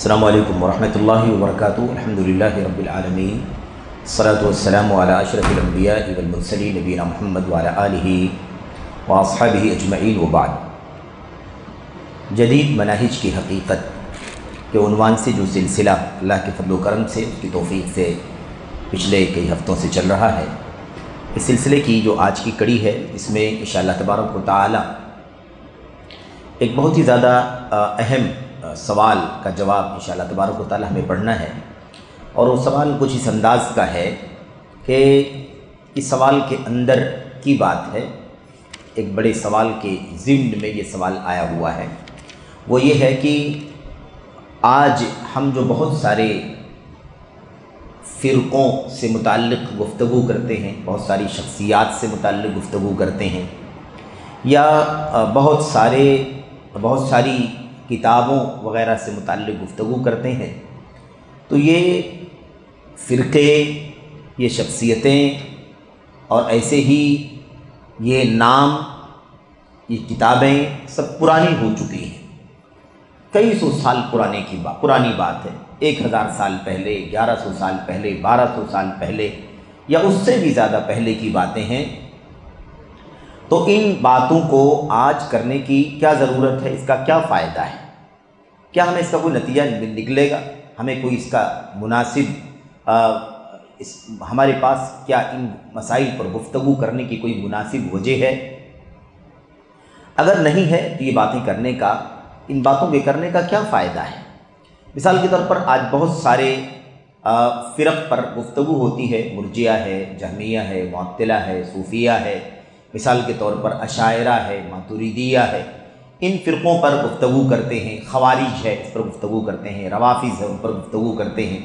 السلام علیکم ورحمۃ اللہ وبرکاتہ۔ الحمدللہ رب العالمین، الصلاۃ والسلام علی اشرف الانبیاء والمرسلین نبینا محمد وعلی آلہ واصحابہ اجمعین وبعد۔ جدید مناہج کی حقیقت کے عنوان سے جو سلسلہ اللہ کے فضل و کرم سے، اس کی توفیق سے پچھلے کئی ہفتوں سے چل رہا ہے، اس سلسلے کی جو آج کی کڑی ہے، اس میں انشاءاللہ تبارک و تعالی ایک بہت ہی زیادہ اہم سوال کا جواب انشاءاللہ تبارک و تعالی ہمیں پڑھنا ہے، اور وہ سوال کچھ اس انداز کا ہے کہ اس سوال کے اندر کی بات ہے، ایک بڑے سوال کے ضمن میں یہ سوال آیا ہوا ہے۔ وہ یہ ہے کہ آج ہم جو بہت سارے فرقوں سے متعلق گفتگو کرتے ہیں، بہت ساری شخصیات سے متعلق گفتگو کرتے ہیں، یا بہت ساری کتابوں وغیرہ سے متعلق گفتگو کرتے ہیں، تو یہ فرقے، یہ شخصیتیں اور ایسے ہی یہ نام، یہ کتابیں سب پرانی ہو چکی ہیں، کئی سو سال پرانی بات ہے، 1000 سال پہلے، 1100 سال پہلے، 1200 سال پہلے، یا اس سے بھی زیادہ پہلے کی باتیں ہیں۔ تو ان باتوں کو آج کرنے کی کیا ضرورت ہے؟ اس کا کیا فائدہ ہے؟ کیا ہمیں اس کا کوئی نتیجہ نکلے گا؟ ہمیں کوئی اس کا مناسب ہمارے پاس کیا ان مسائل پر گفتگو کرنے کی کوئی مناسب وجہ ہے؟ اگر نہیں ہے تو یہ باتیں کرنے کا، ان باتوں کے کرنے کا کیا فائدہ ہے؟ مثال کے طور پر آج بہت سارے فرق پر گفتگو ہوتی ہے، مرجئہ ہے، جہمیہ ہے، معطلہ ہے، صوفیہ ہے، مثال کے طور پر اشاعرہ ہے، ماتریدیہ ہے، ان فرقوں پر گفتگو کرتے ہیں، خوارج ہے اس پر گفتگو کرتے ہیں، روافض ہے ان پر گفتگو کرتے ہیں،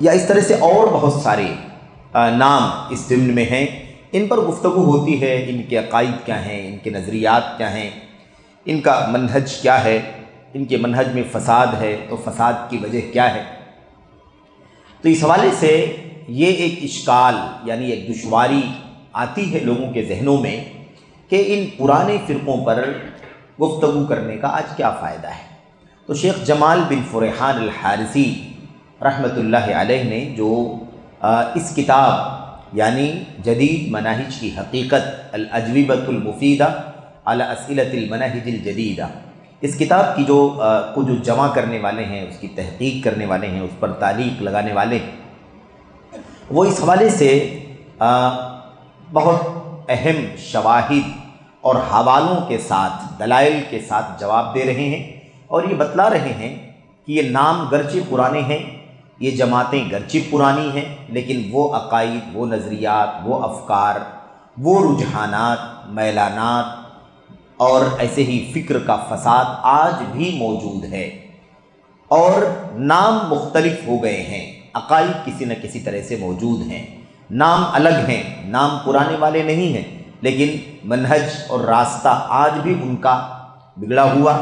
یا اس طرح سے اور بہت سارے نام اس ضمن میں ہیں، ان پر گفتگو ہوتی ہے، ان کے عقائد کیا ہیں، ان کے نظریات کیا ہیں، ان کا منہج کیا ہے، ان کے منہج میں فساد ہے تو فساد کی وجہ کیا ہے۔ تو اس حوالے سے یہ ایک اشکال، یعنی ایک دشواری آتی ہے لوگوں کے ذہنوں میں کہ ان پرانے فرقوں پر گفتگو کرنے کا آج کیا فائدہ ہے۔ تو شیخ جمال بن فریحان الحارثی رحمۃ اللہ علیہ نے جو اس کتاب یعنی جدید مناہج کی حقیقت، الاجوبۃ المفیدہ علی اسئلۃ المناہج الجدیدہ، اس کتاب کی جو جمع کرنے والے ہیں، اس کی تحقیق کرنے والے ہیں، اس پر تعلیق لگانے والے ہیں، وہ اس حوالے سے بہت اہم شواہد اور حوالوں کے ساتھ، دلائل کے ساتھ جواب دے رہے ہیں، اور یہ بتلا رہے ہیں کہ یہ نام گرچہ پرانے ہیں، یہ جماعتیں گرچہ پرانی ہیں، لیکن وہ عقائد، وہ نظریات، وہ افکار، وہ رجحانات، میلانات اور ایسے ہی فکر کا فساد آج بھی موجود ہے، اور نام مختلف ہو گئے ہیں، عقائد کسی نہ کسی طرح سے موجود ہیں، نام الگ ہیں، نام پرانے والے نہیں ہیں، لیکن منہج اور راستہ آج بھی ان کا بگڑا ہوا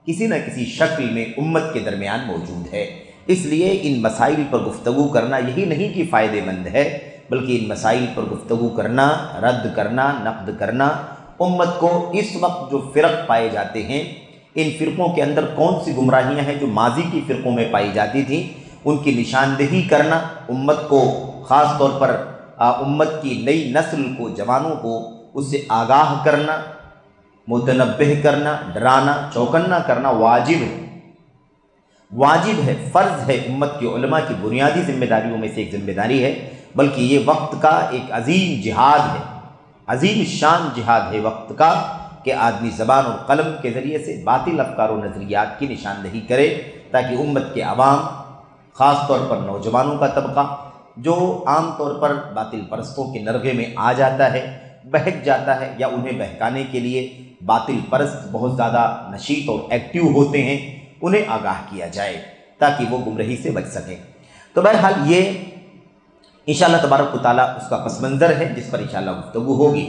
کسی نہ کسی شکل میں امت کے درمیان موجود ہے۔ اس لیے ان مسائل پر گفتگو کرنا یہی نہیں کہ فائدہ مند ہے، بلکہ ان مسائل پر گفتگو کرنا، رد کرنا، نقد کرنا، امت کو اس وقت جو فرق پائے جاتے ہیں، ان فرقوں کے اندر کون سی گمراہیاں ہیں جو ماضی کی فرقوں میں پائی جاتی تھیں، ان کی نشاندہی کرنا، امت کو خاص طور پر امت کی نئی نسل کو، جوانوں کو اس سے آگاہ کرنا، متنبہ کرنا، ڈرانا، چوکنا کرنا واجب ہے، فرض ہے، امت کے علماء کی بنیادی ذمہ داریوں میں سے ایک ذمہ داری ہے، بلکہ یہ وقت کا ایک عظیم جہاد ہے، عظیم شان جہاد ہے وقت کا، کہ آدمی زبان اور قلم کے ذریعے سے باطل افکار و نظریات کی نشاندہی کرے، تاکہ امت کے عوام، خاص طور پر نوجوانوں کا طبقہ جو عام طور پر باطل پرستوں کے نرغے میں آ جاتا ہے، بہک جاتا ہے، یا انہیں بہکانے کے لیے باطل پرست بہت زیادہ نشیط اور ایکٹیو ہوتے ہیں، انہیں آگاہ کیا جائے تاکہ وہ گمراہی سے بچ سکیں۔ تو بہرحال یہ انشاءاللہ تبارک و تعالیٰ اس کا پس منظر ہے جس پر انشاءاللہ گفتگو ہوگی۔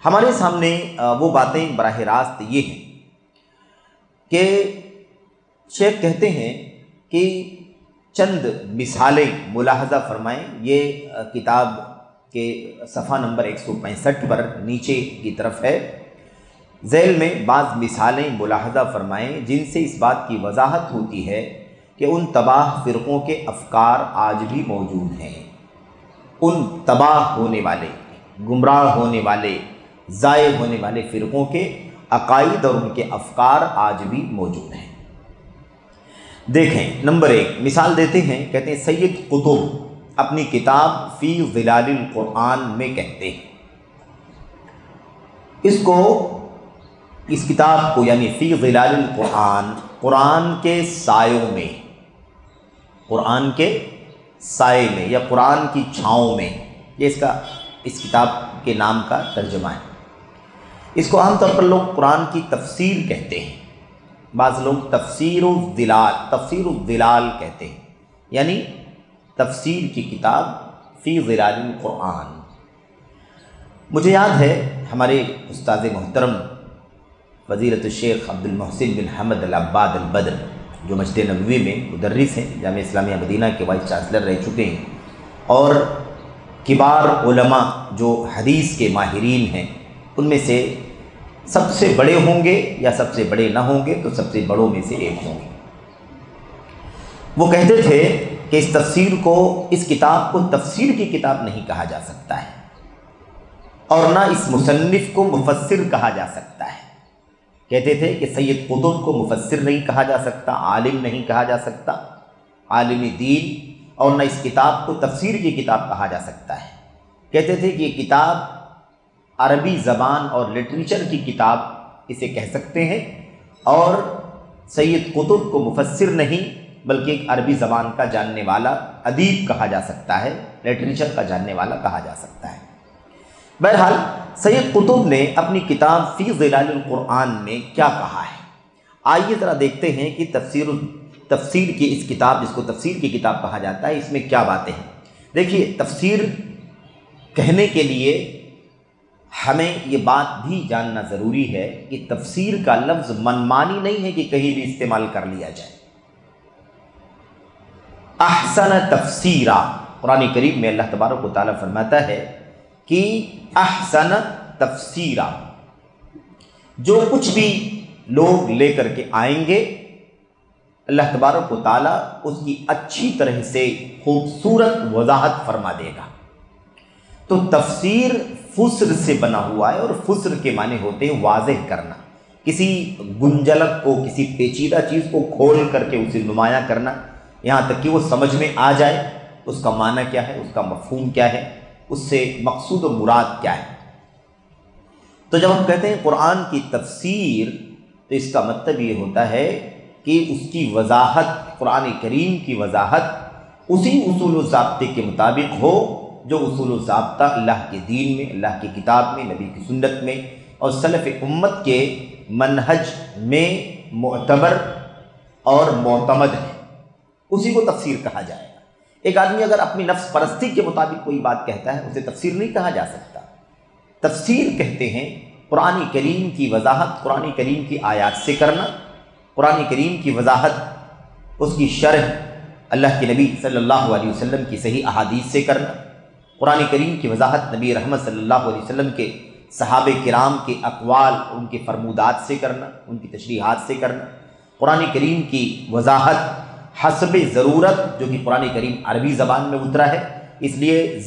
ہمارے سامنے وہ باتیں براہ راست یہ ہیں کہ شیخ کہتے ہیں کہ چند مثالیں ملاحظہ فرمائیں، یہ کتاب کے صفحہ نمبر 165 پر نیچے کی طرف ہے، ذیل میں بعض مثالیں ملاحظہ فرمائیں جن سے اس بات کی وضاحت ہوتی ہے کہ ان تباہ فرقوں کے افکار آج بھی موجود ہیں، ان تباہ ہونے والے، گمراہ ہونے والے، ضائع ہونے والے فرقوں کے عقائد اور ان کے افکار آج بھی موجود ہیں۔ دیکھیں، نمبر 1 مثال دیتے ہیں، کہتے ہیں سید قطب اپنی کتاب فی ظلال القرآن میں کہتے ہیں، اس کتاب کو یعنی فی ظلال القرآن، قرآن کے سایوں میں، قرآن کے سائے میں یا قرآن کی چھاؤں میں، یہ اس کتاب کے نام کا ترجمہ ہے۔ اس کو عام طور پر لوگ قرآن کی تفسیر کہتے ہیں، بعض لوگ تفسیر الظلال کہتے ہیں، یعنی تفسیر کی کتاب فی ظلال القرآن۔ مجھے یاد ہے ہمارے استاد محترم فضیلت الشیخ عبد المحسن بن حمد العباد البدر، جو مسجد نبوی میں مدرس ہیں، جامعہ اسلامیہ مدینہ کے وائس چانسلر رہ چکے ہیں، اور کبار علماء جو حدیث کے ماہرین ہیں، ان میں سے سب سے بڑے ہوں گے یا سب سے بڑے نہ ہوں گے تو سب سے بڑوں میں سے ایک ہوں گے۔ وہ کہتے تھے کہ اس کتاب کو تفسیر کی کتاب نہیں کہا جا سکتا ہے، اور نہ اس مصنف کو مفسر کہا جا سکتا ہے۔ کہتے تھے کہ سید قطب کو مفسر نہیں کہا جا سکتا، عالم نہیں کہا جا سکتا، عالم دین، اور نہ اس کتاب کو تفسیر کی کتاب کہا جا سکتا ہے۔ کہتے تھے کہ یہ کتاب عربی زبان اور لٹریچر کی کتاب اسے کہہ سکتے ہیں، اور سید قطب کو مفسر نہیں بلکہ ایک عربی زبان کا جاننے والا ادیب کہا جا سکتا ہے، لٹریچر کا جاننے والا کہا جا سکتا ہے۔ بہرحال سید قطب نے اپنی کتاب فی ظلال القرآن میں کیا کہا ہے، آئیے ذرا دیکھتے ہیں کہ تفسیر کی اس کتاب، جس کو تفسیر کی کتاب کہا جاتا ہے، اس میں کیا باتیں ہیں۔ دیکھیے، تفسیر کہنے کے لیے ہمیں یہ بات بھی جاننا ضروری ہے کہ تفسیر کا لفظ منمانی نہیں ہے کہ کہیں بھی استعمال کر لیا جائے۔ احسن تفسیرا، قرآن کریم میں اللہ تبارک و تعالیٰ فرماتا ہے کہ احسن تفسیرا، جو کچھ بھی لوگ لے کر کے آئیں گے اللہ تبارک و تعالیٰ اس کی اچھی طرح سے خوبصورت وضاحت فرما دے گا۔ تو تفسیر فسر سے بنا ہوا ہے، اور فسر کے معنی ہوتے ہیں واضح کرنا، کسی گنجلک کو، کسی پیچیدہ چیز کو کھول کر کے اسے نمایاں کرنا، یہاں تک کہ وہ سمجھ میں آ جائے اس کا معنی کیا ہے، اس کا مفہوم کیا ہے، اس سے مقصود و مراد کیا ہے۔ تو جب ہم کہتے ہیں قرآن کی تفسیر، تو اس کا مطلب یہ ہوتا ہے کہ اس کی وضاحت، قرآن کریم کی وضاحت اسی اصول و ضابطے کے مطابق ہو جو اصول و ضابطہ اللہ کے دین میں، اللہ کی کتاب میں، نبی کی سنت میں اور سلف امت کے منہج میں معتبر اور معتمد ہے، اسی کو تفسیر کہا جائے گا۔ ایک آدمی اگر اپنی نفس پرستی کے مطابق کوئی بات کہتا ہے، اسے تفسیر نہیں کہا جا سکتا۔ تفسیر کہتے ہیں قرآن کریم کی وضاحت قرآن کریم کی آیات سے کرنا، قرآن کریم کی وضاحت، اس کی شرح اللہ کے نبی صلی اللہ علیہ وسلم کی صحیح احادیث سے کرنا، قرآن کریم کی وضاحت نبی رحمت صلی اللہ علیہ وسلم کے صحابہ کرام کے اقوال، ان کے فرمودات سے کرنا، ان کی تشریحات سے کرنا، قرآن کریم کی وضاحت حسب ضرورت، جو کہ قرآن کریم عربی زبان میں اترا ہے، اس لیے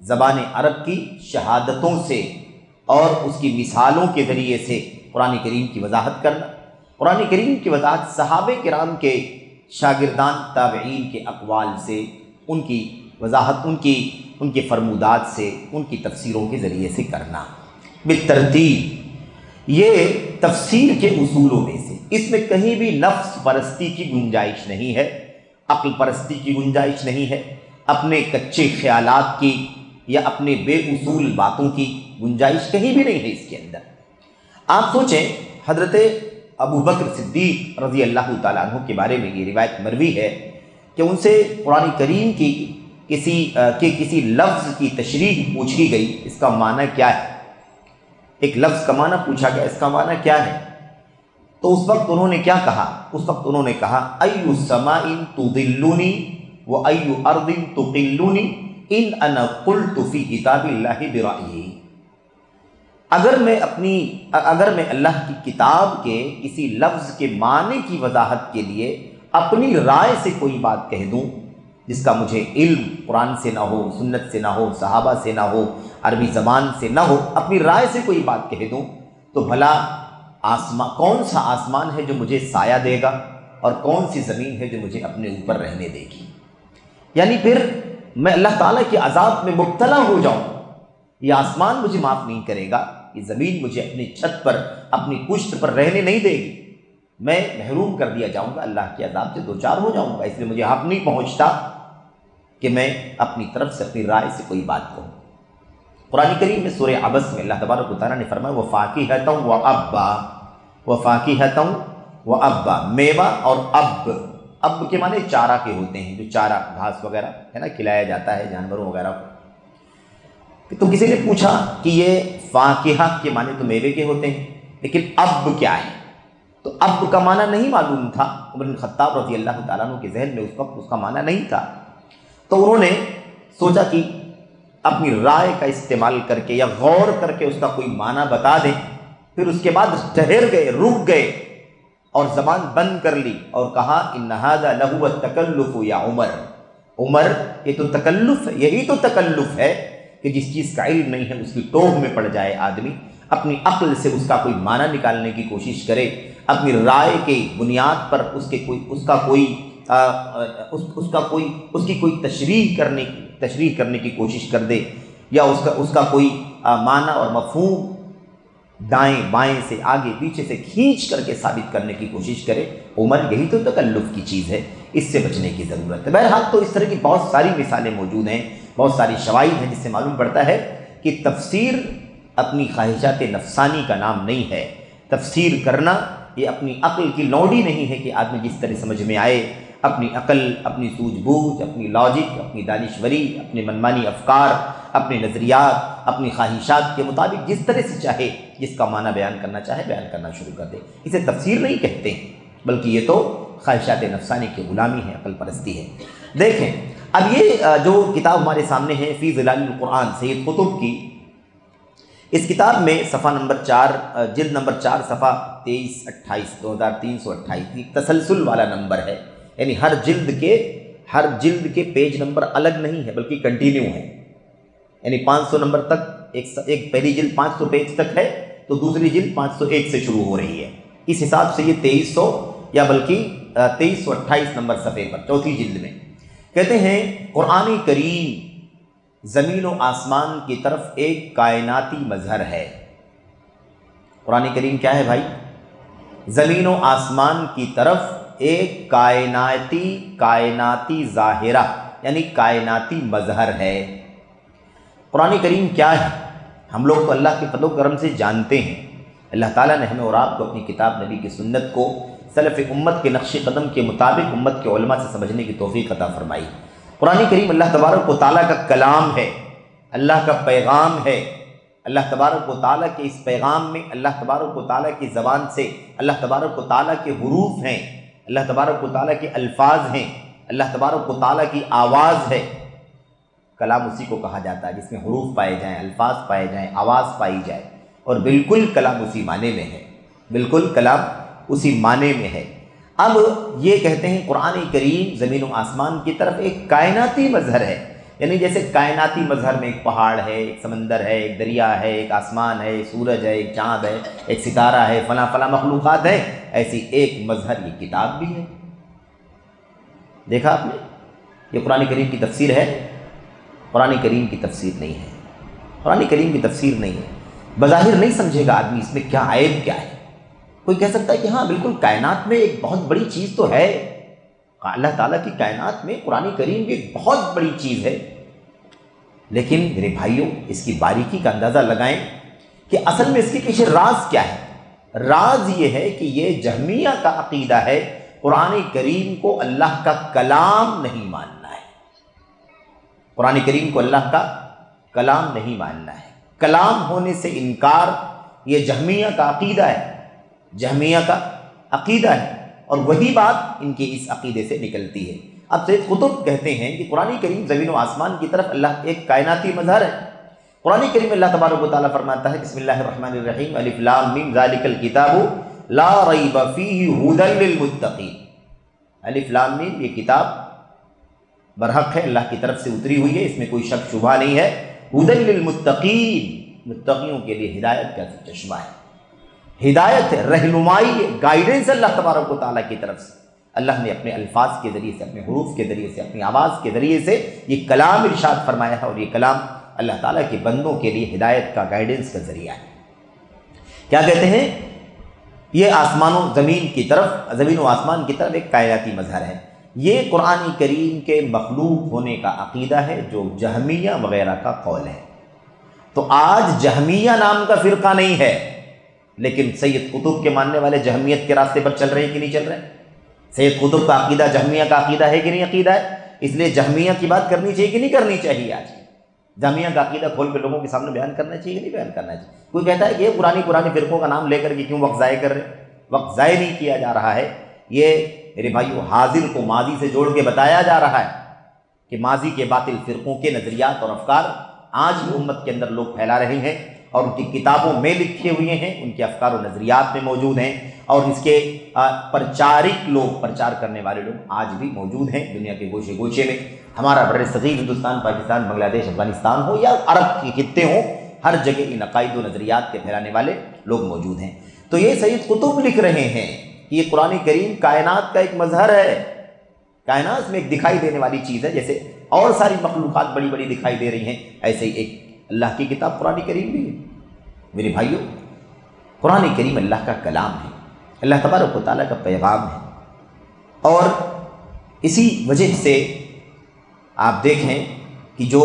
زبان عرب کی شہادتوں سے اور اس کی مثالوں کے ذریعے سے قرآن کریم کی وضاحت کرنا، قرآن کریم کی وضاحت صحابہ کرام کے شاگردان تابعین کے اقوال سے، ان کی وضاحت ان کے فرمودات سے، ان کی تفسیروں کے ذریعے سے کرنا بالترتیب۔ یہ تفسیر کے اصولوں میں سے، اس میں کہیں بھی نفس پرستی کی گنجائش نہیں ہے، عقل پرستی کی گنجائش نہیں ہے، اپنے کچے خیالات کی یا اپنے بے اصول باتوں کی گنجائش کہیں بھی نہیں ہے اس کے اندر۔ آپ سوچیں، حضرت ابو بکر صدیق رضی اللہ تعالیٰ عنہ کے بارے میں یہ روایت مروی ہے کہ ان سے قرآن کریم کی کسی لفظ کی تشریح پوچھی گئی، اس کا معنی کیا ہے، ایک لفظ کا معنی پوچھا گیا، اس کا معنی کیا ہے؟ تو اس وقت انہوں نے کیا کہا؟ اس وقت انہوں نے کہا ایُّ سماء تضلنی و ایُّ ارض تقلنی ان انا قلت فی کتاب اللہ برأیی۔ اگر میں اللہ کی کتاب کے کسی لفظ کے معنی کی وضاحت کے لیے اپنی رائے سے کوئی بات کہہ دوں جس کا مجھے علم قرآن سے نہ ہو، سنت سے نہ ہو، صحابہ سے نہ ہو، عربی زبان سے نہ ہو، اپنی رائے سے کوئی بات کہہ دوں، تو بھلا کون سا آسمان ہے جو مجھے سایہ دے گا اور کون سی زمین ہے جو مجھے اپنے اوپر رہنے دے گی؟ یعنی پھر میں اللہ تعالیٰ کے عذاب میں مبتلا ہو جاؤں، یہ آسمان مجھے معاف نہیں کرے گا، یہ زمین مجھے اپنی چھت پر، اپنی پشت پر رہنے نہیں دے گی، میں محروم کر دیا جاؤں گا، اللہ کے عذاب سے دوچار ہو جاؤں گا۔ اس لیے مجھے حق نہیں پہنچتا کہ میں اپنی طرف سے، اپنی رائے سے کوئی بات کہوں۔ قرآن کریم میں سورہ عبس میں اللہ تبارک و تعالیٰ نے فرمایا وَفَاكِهَةً وَأَبًّا، وَفَاكِهَةً وَأَبًّا، میوہ اور اب کے معنی چارہ کے ہوتے ہیں، جو چارہ گھاس وغیرہ ہے نا کھلایا جاتا ہے جانوروں وغیرہ کو۔ تو کسی نے پوچھا کہ یہ فاکہہ کے معنی تو میوے کے ہوتے ہیں، لیکن اب کیا ہے؟ تو اب کا معنی نہیں معلوم تھا، عمر بن خطاب رضی اللہ تعالیٰ عنہ کے ذہن میں اس وقت اس کا معنی نہیں تھا، تو انہوں نے سوچا کہ اپنی رائے کا استعمال کر کے یا غور کر کے اس کا کوئی معنی بتا دیں۔ پھر اس کے بعد ٹھہر گئے، رک گئے اور زبان بند کر لی اور کہا ان ھذا لہو التکلف یا عمر، یہ تو تکلف ہے، یہی تو تکلف ہے کہ جس چیز کا علم نہیں ہے اس کی ٹوہ میں پڑ جائے آدمی، اپنی عقل سے اس کا کوئی معنی نکالنے کی کوشش کرے، اپنی رائے کے بنیاد پر اس کی کوئی تشریح کرنے کی کوشش کر دے، یا اس کا کوئی معنی اور مفہوم دائیں بائیں سے، آگے پیچھے سے کھینچ کر کے ثابت کرنے کی کوشش کرے۔ عمر، یہی تو تکلف کی چیز ہے، اس سے بچنے کی ضرورت ہے۔ بہرحال تو اس طرح کی بہت ساری مثالیں موجود ہیں، بہت ساری شواہد ہیں، جس سے معلوم پڑتا ہے کہ تفسیر اپنی خواہشات نفسانی کا نام نہیں ہے۔ تفسیر کرنا یہ اپنی عقل کی لوڈی نہیں ہے کہ آدمی جس طرح سمجھ میں آئے، اپنی عقل، اپنی سوجھ بوجھ، اپنی لاجک، اپنی دانشوری، اپنے منمانی افکار، اپنے نظریات، اپنی خواہشات کے مطابق جس طرح سے چاہے، جس کا معنی بیان کرنا چاہے بیان کرنا شروع کر دے۔ اسے تفسیر نہیں کہتے ہیں، بلکہ یہ تو خواہشات نفسانی کی غلامی ہے، عقل پرستی ہے۔ دیکھیں اب یہ جو کتاب ہمارے سامنے ہے فی ظلال القرآن سید قطب کی، اس کتاب میں صفحہ نمبر 4، جلد نمبر 4، صفحہ 2328، 2328 ایک تسلسل والا نمبر ہے، یعنی ہر جلد کے پیج نمبر الگ نہیں ہے بلکہ کنٹینیو ہے، یعنی 500 نمبر تک ایک پہلی جلد 500 پیج تک ہے تو دوسری جلد 501 سے شروع ہو رہی ہے، اس حساب سے یہ 2300 یا بلکہ 2328 نمبر صفحے پر چوتھی جلد میں کہتے ہیں قرآن کریم زمین و آسمان کی طرف ایک کائناتی مظہر ہے۔ قرآن کریم کیا ہے بھائی؟ زمین و آسمان کی طرف ایک کائناتی ظاہرہ یعنی کائناتی مظہر ہے۔ قرآن کریم کیا ہے؟ ہم لوگ تو اللہ کے فضل و کرم سے جانتے ہیں، اللہ تعالیٰ نے ہمیں اور آپ کو اپنی کتاب نبی کی سنت کو سلف امت کے نقش قدم کے مطابق امت کے علماء سے سمجھنے کی توفیق عطا فرمائی۔ قرآن کریم اللہ تبارک و تعالیٰ کا کلام ہے، اللہ کا پیغام ہے۔ اللہ تبارک و تعالیٰ کے اس پیغام میں اللہ تبارک و تعالیٰ کی زبان سے اللہ تبارک و تعالیٰ کے حروف ہیں، اللہ تبارک و تعالیٰ کے الفاظ ہیں، اللہ تبارک و تعالیٰ کی آواز ہے۔ کلام اسی کو کہا جاتا ہے جس میں حروف پائے جائیں، الفاظ پائے جائیں، آواز پائی جائے، اور بالکل کلام اسی معنی میں ہے، بالکل کلام اسی معنی میں ہے۔ اب یہ کہتے ہیں قرآن کریم زمین و آسمان کی طرف ایک کائناتی مظہر ہے، یعنی جیسے کائناتی مظہر میں ایک پہاڑ ہے، ایک سمندر ہے، ایک دریا ہے، ایک آسمان ہے، ایک سورج ہے، ایک چاند ہے، ایک ستارہ ہے، فلاں فلاں مخلوقات ہیں، ایسی ایک مظہر یہ کتاب بھی ہے۔ دیکھا آپ نے، یہ قرآن کریم کی تفسیر ہے، قرآن کریم کی تفسیر نہیں ہے، قرآن کریم کی تفسیر نہیں ہے۔ بظاہر نہیں سمجھے گا آدمی اس میں کیا عیب کیا ہے، کوئی کہہ سکتا ہے کہ ہاں بالکل کائنات میں ایک بہت بڑی چیز تو ہے، اللہ تعالیٰ کی کائنات میں قرآن کریم بھی ایک بہت بڑی چیز ہے، لیکن میرے بھائیوں اس کی باریکی کا اندازہ لگائیں کہ اصل میں اس کے پیچھے راز کیا ہے۔ راز یہ ہے کہ یہ جہمیہ کا عقیدہ ہے قرآن کریم کو اللہ کا کلام نہیں ماننا ہے، قرآن کریم کو اللہ کا کلام نہیں ماننا ہے، کلام ہونے سے انکار، یہ جہمیہ کا عقیدہ ہے، جہمیہ کا عقیدہ ہے، اور وہی بات ان کے اس عقیدے سے نکلتی ہے۔ اب سید قطب کہتے ہیں کہ قرآن کریم زمین و آسمان کی طرف اللہ ایک کائناتی مظہر ہے، قرآن کریم اللہ تبارک و تعالیٰ فرماتا ہے بسم اللہ الرحمن الرحیم الف لام میم ذالک الکتاب لا ریب فیہ ھدی للمتقین۔ الف لام میم یہ کتاب برحق ہے، اللہ کی طرف سے اتری ہوئی ہے، اس میں کوئی شک شبہ نہیں ہے۔ ھدی للمتقین، متقیوں کے لیے ہدایت کا چشمہ ہے، ہدایت ہے، رہنمائی ہے، گائیڈنس اللہ تبارک و تعالیٰ کی طرف سے۔ اللہ نے اپنے الفاظ کے ذریعے سے، اپنے حروف کے ذریعے سے، اپنی آواز کے ذریعے سے یہ کلام ارشاد فرمایا ہے، اور یہ کلام اللہ تعالیٰ کے بندوں کے لیے ہدایت کا، گائیڈنس کا ذریعہ ہے۔ کیا کہتے ہیں؟ یہ آسمان و زمین کی طرف، زمین و آسمان کی طرف ایک کائناتی مظہر ہے۔ یہ قرآن کریم کے مخلوق ہونے کا عقیدہ ہے جو جہمیہ وغیرہ کا قول ہے۔ تو آج جہمیہ نام کا فرقہ نہیں ہے، لیکن سید قطب کے ماننے والے جہمیت کے راستے پر چل رہے ہیں کہ نہیں چل رہے ہیں؟ سید قطب کا عقیدہ جہمیہ کا عقیدہ ہے کہ نہیں عقیدہ ہے؟ اس لیے جہمیہ کی بات کرنی چاہیے کہ نہیں کرنی چاہیے؟ آج جہمیہ کا عقیدہ کھول کے لوگوں کے سامنے بیان کرنا چاہیے کہ نہیں بیان کرنا چاہیے؟ کوئی کہتا ہے کہ یہ پرانی فرقوں کا نام لے کر کے کیوں وقت ضائع کر رہے؟ وقت ضائع نہیں کیا جا رہا ہے۔ یہ میرے بھائیو حاضر کو ماضی سے جوڑ کے بتایا جا رہا ہے کہ ماضی کے باطل فرقوں کے نظریات اور افکار آج بھی امت کے اندر لوگ پھیلا رہے ہیں، اور ان کی کتابوں میں لکھے ہوئے ہیں، ان کے افکار و نظریات میں موجود ہیں، اور اس کے پرچارک لوگ، پرچار کرنے والے لوگ آج بھی موجود ہیں دنیا کے گوشے گوشے میں۔ ہمارا بر صغیر ہندوستان، پاکستان، بنگلہ دیش، افغانستان ہو یا عرب کے خطے ہوں، ہر جگہ ان عقائد و نظریات کے پھیلانے والے لوگ موجود ہیں۔ تو یہ سید قطب لکھ رہے ہیں کہ یہ قرآن کریم کائنات کا ایک مظہر ہے، کائنات میں ایک دکھائی دینے والی چیز ہے، جیسے اور ساری مخلوقات بڑی بڑی دکھائی دے رہی ہیں، ایسے ہی ایک اللہ کی کتاب قرآن کریم بھی ہے۔ میرے بھائیوں، قرآن کریم اللہ کا کلام ہے، اللہ تبارک و تعالیٰ کا پیغام ہے، اور اسی وجہ سے آپ دیکھیں کہ جو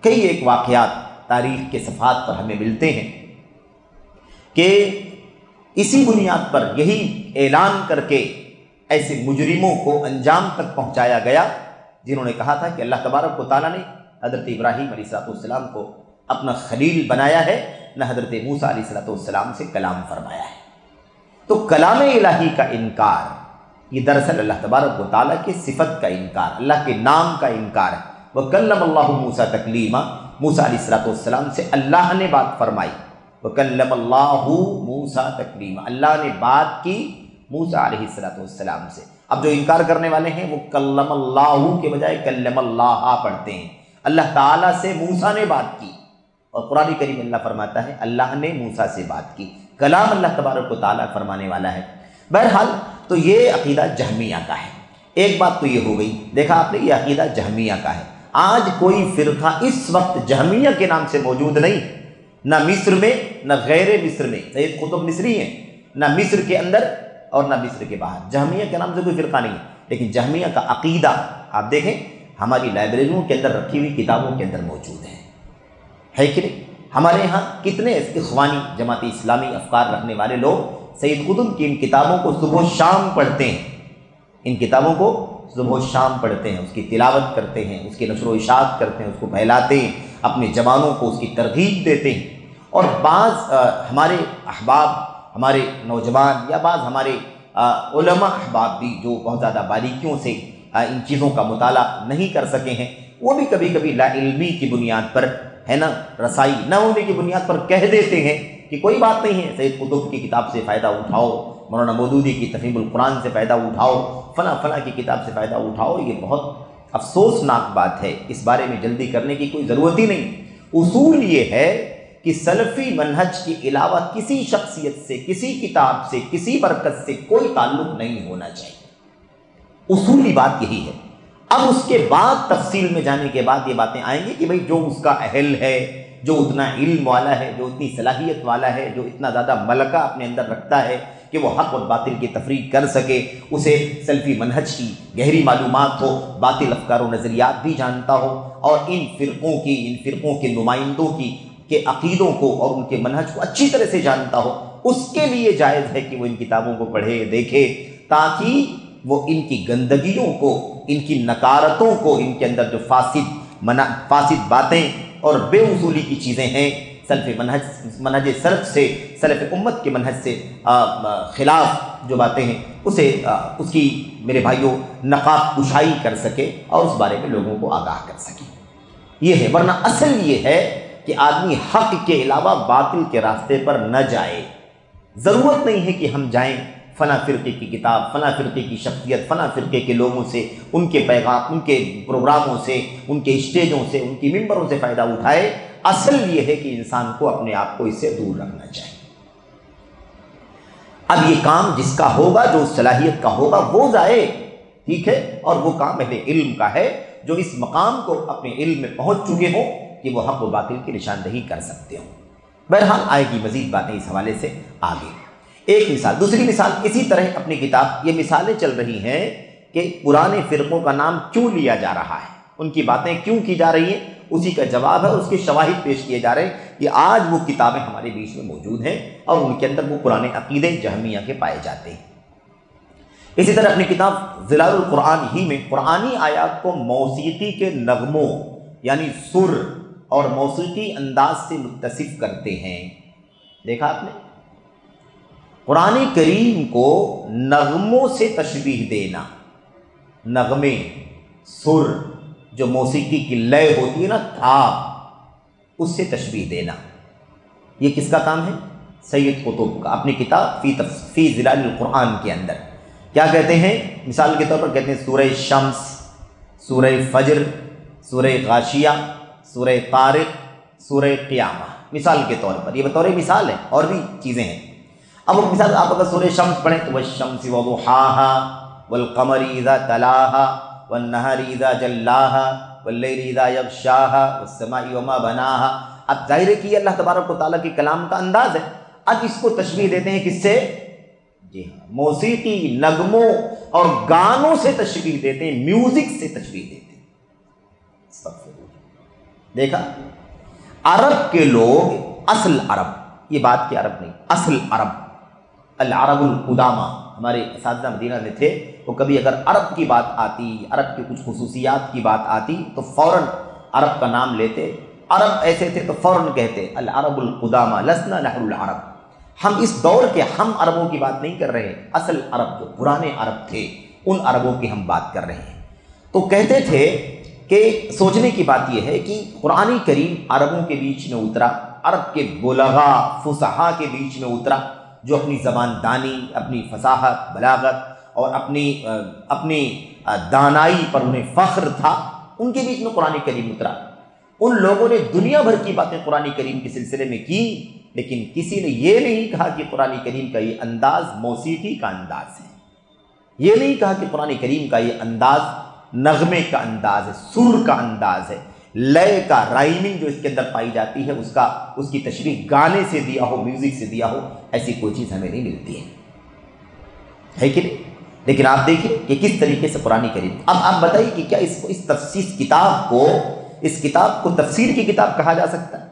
کئی ایک واقعات تاریخ کے صفحات پر ہمیں ملتے ہیں کہ اسی بنیاد پر یہی اعلان کر کے ایسے مجرموں کو انجام تک پہنچایا گیا جنہوں نے کہا تھا کہ اللہ تبارک و تعالیٰ نے حضرت ابراہیم علیہ السلام کو اپنا خلیل بنایا ہے، نہ حضرت موسیٰ علیہ السلام سے کلام فرمایا ہے۔ تو کلام الہی کا انکار یہ دراصل اللہ تبارک و تعالیٰ کی صفت کا انکار، اللہ کے نام کا انکار ہے۔ وَكَلَّمَ اللَّهُ مُوسَىٰ تَكْلِيمًا، موسیٰ علیہ السلام سے اللہ نے بات فرمائی۔ وَكَلَّمَ اللَّهُ مُوسَىٰ تَكْلِيمًا، اللہ نے بات کی موسیٰ علیہ السلام سے۔ اب جو انکار کرنے والے ہیں وہ کلم اللہ کے بجائے کلم اللہ پڑھتے ہیں۔ اللہ تعالیٰ سے موسیٰ نے بات کی، اور قرآن کریم اللہ فرماتا ہے اللہ نے موسیٰ سے بات کی۔ کلام اللہ تبارک و تعالیٰ فرمانے والا ہے۔ بہرحال تو یہ عقیدہ جہمیہ کا ہے۔ ایک بات تو یہ ہو گئی، دیکھا آپ نے، یہ عقیدہ جہمیہ کا ہے۔ آج کوئی فرقہ اس وقت جہمیہ کے نام سے موجود نہیں، نہ مصر میں نہ غیر مصر میں۔ سید قطب مصری ہیں، نہ مصر کے اندر اور نہ مصر کے باہر، جہمیہ کے نام سے کوئی فرقہ نہیں ہے۔ لیکن جہمیہ کا عقیدہ آپ دیکھیں ہماری لائبریریوں کے اندر رکھی ہوئی کتابوں کے اندر موجود ہے کہ نہیں؟ ہمارے ہاں کتنے اخوانی جماعت اسلامی افکار رکھنے والے لوگ سید قطب کی ان کتابوں کو صبح و شام پڑھتے ہیں، ان کتابوں کو صبح و شام پڑھتے ہیں، اس کی تلاوت کرتے ہیں، اس کی نشر و اشاعت کرتے ہیں، اس کو پھیلاتے ہیں، اپنے جوانوں کو اس کی ترغیب دیتے ہیں۔ اور بعض ہمارے احباب، ہمارے نوجوان، یا بعض ہمارے علماء احباب بھی جو بہت زیادہ باریکیوں سے ان چیزوں کا مطالعہ نہیں کر سکے ہیں، وہ بھی کبھی کبھی لا علمی کی بنیاد پر، ہے نا، رسائی نہ ہونے کی بنیاد پر کہہ دیتے ہیں کہ کوئی بات نہیں ہے، سید قطب کی کتاب سے فائدہ اٹھاؤ، مولانا مودودی کی تفہیم القرآن سے فائدہ اٹھاؤ، فلاں فلاں کی کتاب سے فائدہ اٹھاؤ۔ یہ بہت افسوسناک بات ہے، اس بارے میں جلدی کرنے کی کوئی ضرورت ہی نہیں۔ اصول یہ ہے کہ سلفی منہج کے علاوہ کسی شخصیت سے، کسی کتاب سے، کسی برکت سے کوئی تعلق نہیں ہونا چاہیے۔ اصولی بات یہی ہے۔ اب اس کے بعد تفصیل میں جانے کے بعد یہ باتیں آئیں گی کہ بھئی جو اس کا اہل ہے، جو اتنا علم والا ہے، جو اتنی صلاحیت والا ہے، جو اتنا زیادہ ملکہ اپنے اندر رکھتا ہے کہ وہ حق اور باطل کی تفریق کر سکے، اسے سلفی منہج کی گہری معلومات ہو، باطل افکار و نظریات بھی جانتا ہو، اور ان فرقوں کے نمائندوں کے عقیدوں کو اور ان کے منہج کو اچھی طرح سے جانتا ہو، اس کے لیے جائز ہے کہ وہ ان کتابوں کو پڑھے، دیکھے، تاکہ وہ ان کی گندگیوں کو، ان کی نکارتوں کو، ان کے اندر جو فاسد باتیں اور بے اصولی کی چیزیں ہیں، منہج سلف سے، سلف امت کے منہج سے خلاف جو باتیں ہیں، اس کی میرے بھائیوں نقاب کشائی کر سکے اور اس بارے میں لوگوں کو آگاہ کر سکے۔ یہ ہے، ورنہ اصل یہ ہے کہ آدمی حق کے علاوہ باطل کے راستے پر نہ جائے۔ ضرورت نہیں ہے کہ ہم جائیں فلاں فرقے کی کتاب، فلاں فرقے کی شخصیت، فلاں فرقے کے لوگوں سے، ان کے پیغام، ان کے پروگراموں سے، ان کے اسٹیجوں سے، ان کی ممبروں سے فائدہ اٹھائے۔ اصل یہ ہے کہ انسان کو اپنے آپ کو اس سے دور رکھنا چاہیے۔ اب یہ کام جس کا ہوگا، جو صلاحیت کا ہوگا، وہ جائے، ٹھیک ہے، اور وہ کام اہل علم کا ہے جو اس مقام کو اپنے علم میں پہنچ چکے ہوں کہ وہ حق و باطل کی نشاندہی کر سکتے ہوں۔ بہرحال آئے گی مزید باتیں اس حوالے سے آگے۔ ایک مثال، دوسری مثال اسی طرح اپنی کتاب، یہ مثالیں چل رہی ہیں کہ پرانے فرقوں کا نام کیوں لیا جا رہا ہے، ان کی باتیں کیوں کی جا رہی ہیں، اسی کا جواب ہے، اس کے شواہد پیش کیے جا رہے ہیں کہ آج وہ کتابیں ہمارے بیچ میں موجود ہیں اور ان کے اندر وہ پرانے عقیدے جہمیہ کے پائے جاتے ہیں۔ اسی طرح اپنی کتاب ظلال القرآن ہی میں قرآنی آیات کو موسیقی کے نغموں یعنی سر اور موسیقی انداز سے متصف کرتے ہیں۔ دیکھا آپ نے، قرآن کریم کو نغموں سے تشبیہ دینا، نغمے، سر، جو موسیقی کی لے ہوتی ہے نا، تھاپ، اس سے تشبیہ دینا، یہ کس کا کام ہے؟ سید قطب کا، اپنی کتاب فی ظلال القرآن کے اندر کیا کہتے ہیں؟ مثال کے طور پر کہتے ہیں سورہ شمس، سورہ فجر، سورہ غاشیہ، سورہ طارق، سورہ قیامہ، مثال کے طور پر، یہ بطور مثال ہے، اور بھی چیزیں ہیں۔ اب مثال آپ اگر سورہ شمس پڑھیں تو والشمس وضحاها والقمر اذا تلاها والنہار اذا جلاها واللیل اذا یغشاها والسماء وما بناها، اب ظاہر ہے کہ یہ اللہ تبارک و تعالیٰ کے کلام کا انداز ہے۔ اب اس کو تشبیہ دیتے ہیں کس سے؟ جی ہاں، موسیقی، نغموں اور گانوں سے تشبیہ دیتے ہیں، میوزک سے تشبیہ دیتے ہیں۔ دیکھا، عرب کے لوگ، اصل عرب، یہ بات کہ عرب نہیں، اصل عرب، العرب القدامى، ہمارے اساتذہ مدینہ میں تھے، وہ کبھی اگر عرب کی بات آتی، عرب کی کچھ خصوصیات کی بات آتی تو فوراً عرب کا نام لیتے۔ عرب ایسے تھے تو فوراً کہتے العرب القدامى لسنا نحن العرب، ہم اس دور کے ہم عربوں کی بات نہیں کر رہے، اصل عرب جو پرانے عرب تھے ان عربوں کی ہم بات کر رہے ہیں۔ تو کہتے تھے کہ سوچنے کی بات یہ ہے کہ قرآن کریم عربوں کے بیچ میں اترا، عرب کے بلغا فصحا کے بیچ میں اترا، جو اپنی زبان دانی، اپنی فصاحت، بلاغت اور اپنی دانائی پر انہیں فخر تھا، ان کے بیچ میں قرآن کریم اترا۔ ان لوگوں نے دنیا بھر کی باتیں قرآن کریم کے سلسلے میں کی، لیکن کسی نے یہ نہیں کہا کہ قرآن کریم کا یہ انداز موسیقی کا انداز ہے، یہ نہیں کہا کہ قرآن کریم کا یہ انداز نغمے کا انداز ہے، سر کا انداز ہے، لے کا، رائمنگ جو اس کے اندر پائی جاتی ہے اس کی تشریح گانے سے دیا ہو، میوزک سے دیا ہو، ایسی کوئی چیز ہمیں نہیں ملتی ہے کہ نہیں؟ لیکن آپ دیکھیں کہ کس طریقے سے قرآن کریم، اب آپ بتائیے کہ کیا اس کتاب کو تفسیر کی کتاب کہا جا سکتا ہے؟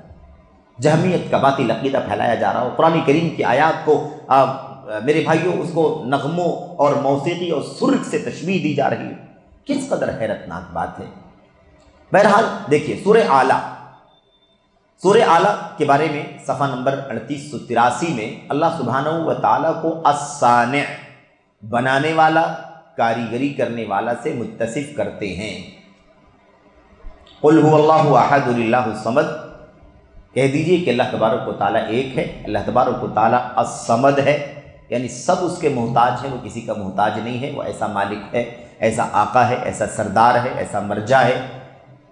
جہمیت کا باطل عقیدہ پھیلایا جا رہا ہو، قرآن کریم کی آیات کو میرے بھائیوں اس کو نغموں اور موسیقی اور سر سے تشبیہ دی جا رہی ہے، کس قدر حیرتناک بات ہے۔ بہرحال دیکھیے سورہ اعلیٰ کے بارے میں صفحہ نمبر 3883 میں اللہ سبحانہ و تعالیٰ کو الصانع، بنانے والا، کاریگری کرنے والا سے متصف کرتے ہیں۔ قل هو اللہ احد اللہ الصمد، کہہ دیجئے کہ اللہ تبارک و تعالیٰ ایک ہے، اللہ تبارک و تعالیٰ الصمد ہے، یعنی سب اس کے محتاج ہیں، وہ کسی کا محتاج نہیں ہے، وہ ایسا مالک ہے، ایسا آقا ہے، ایسا سردار ہے، ایسا مرجع ہے،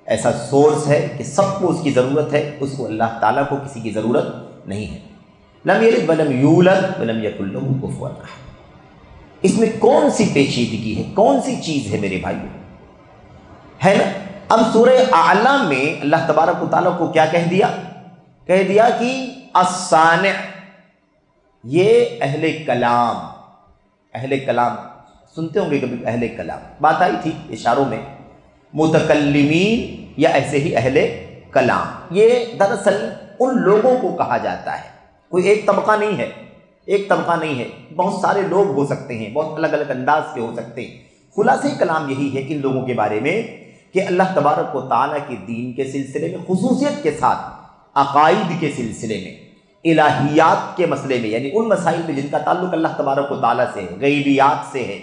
ایسا سورس ہے کہ سب کو اس کی ضرورت ہے، اس کو اللہ تعالیٰ کو کسی کی ضرورت نہیں ہے۔ لم یلد ولم یولد ولم یکن لہ کفوا احد، اس میں کون سی پیچیدگی ہے، کون سی چیز ہے میرے بھائیو، ہے نا؟ اب سورہ اعلیٰ میں اللہ تبارک و تعالیٰ کو کیا کہہ دیا کہ الصانع، یہ اہل کلام سنتے ہوں گے کبھی، اہل کلام بات آئی تھی اشاروں میں، متکلمین یا ایسے ہی اہل کلام، یہ دراصل ان لوگوں کو کہا جاتا ہے، کوئی ایک طبقہ نہیں ہے، بہت سارے لوگ ہو سکتے ہیں، بہت الگ الگ انداز کے ہو سکتے ہیں۔ خلاصہ کلام یہی ہے کہ ان لوگوں کے بارے میں کہ اللہ تبارک و تعالیٰ کے دین کے سلسلے میں، خصوصیت کے ساتھ عقائد کے سلسلے میں، الہیات کے مسئلے میں، یعنی ان مسائل میں جن کا تعلق اللہ تبارک و تعالیٰ سے ہے، غیبیات سے ہے،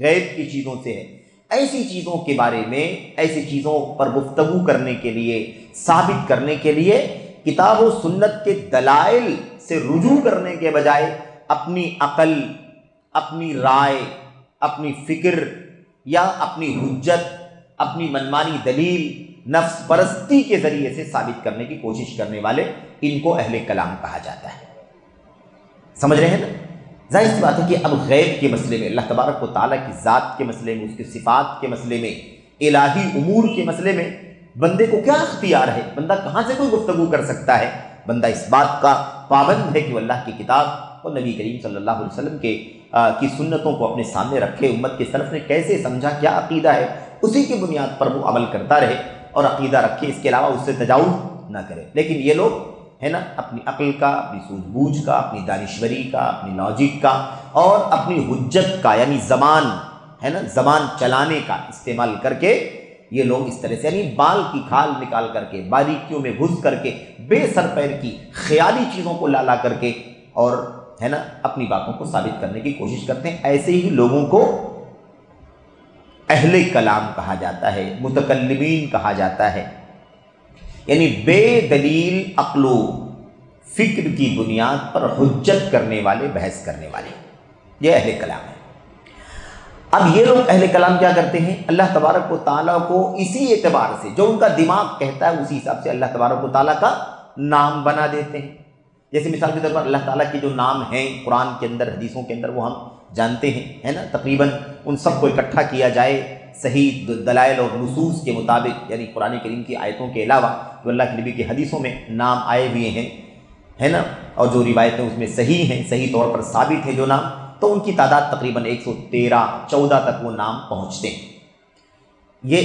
غیب کی چیزوں سے ہے، ایسی چیزوں کے بارے میں، ایسی چیزوں پر گفتگو کرنے کے لیے، ثابت کرنے کے لیے کتاب و سنت کے دلائل سے رجوع کرنے کے بجائے اپنی عقل، اپنی رائے، اپنی فکر یا اپنی حجت، اپنی منمانی دلیل، نفس پرستی کے ذریعے سے ثابت کرنے کی کوشش کرنے والے، ان کو اہل کلام کہا جاتا ہے۔ سمجھ رہے ہیں نا؟ ظاہر سی بات ہے کہ اب غیب کے مسئلے میں، اللہ تبارک و تعالیٰ کی ذات کے مسئلے میں، اس کی صفات کے مسئلے میں، الہی امور کے مسئلے میں بندے کو کیا اختیار ہے؟ بندہ کہاں سے کوئی گفتگو کر سکتا ہے؟ بندہ اس بات کا پابند ہے کہ وہ اللہ کی کتاب اور نبی کریم صلی اللہ علیہ وسلم کی سنتوں کو اپنے سامنے رکھے، امت کے سلف نے کیسے سمجھا، کیا عقیدہ ہے، اسی کی بنیاد پر وہ عمل کرتا رہے اور عقیدہ رکھے، اس کے علاوہ اس سے تجاوز نہ کرے۔ لیکن یہ لوگ ہے نا، اپنی عقل کا، اپنی سوجھ بوجھ کا، اپنی دانشوری کا، اپنی لاجک کا اور اپنی حجت کا، یعنی زبان ہے نا، زبان چلانے کا استعمال کر کے یہ لوگ اس طرح سے، یعنی بال کی کھال نکال کر کے، باریکیوں میں گھس کر کے، بے سر پیر کی خیالی چیزوں کو لا کر کے اور ہے نا اپنی باتوں کو ثابت کرنے کی کوشش کرتے ہیں۔ ایسے ہی لوگوں کو اہل کلام کہا جاتا ہے، متکلمین کہا جاتا ہے، یعنی بے دلیل عقل و فکر کی بنیاد پر حجت کرنے والے، بحث کرنے والے، یہ اہل کلام ہے۔ اب یہ لوگ اہل کلام کیا کرتے ہیں؟ اللہ تبارک و تعالیٰ کو اسی اعتبار سے، جو ان کا دماغ کہتا ہے اسی حساب سے اللہ تبارک و تعالیٰ کا نام بنا دیتے ہیں۔ جیسے مثال کے طور پر اللہ تعالیٰ کے جو نام ہیں قرآن کے اندر، حدیثوں کے اندر، وہ ہم جانتے ہیں، ہے نا، تقریباً ان سب کو اکٹھا کیا جائے صحیح دلائل اور نصوص کے مطابق، یعنی قرآن کریم کی آیتوں کے علاوہ جو اللہ کے نبی کی حدیثوں میں نام آئے ہوئے ہیں، ہے نا، اور جو روایتیں اس میں صحیح ہیں، صحیح طور پر ثابت ہے جو نام، تو ان کی تعداد تقریباً 113-14 تک وہ نام پہنچتے ہیں۔ یہ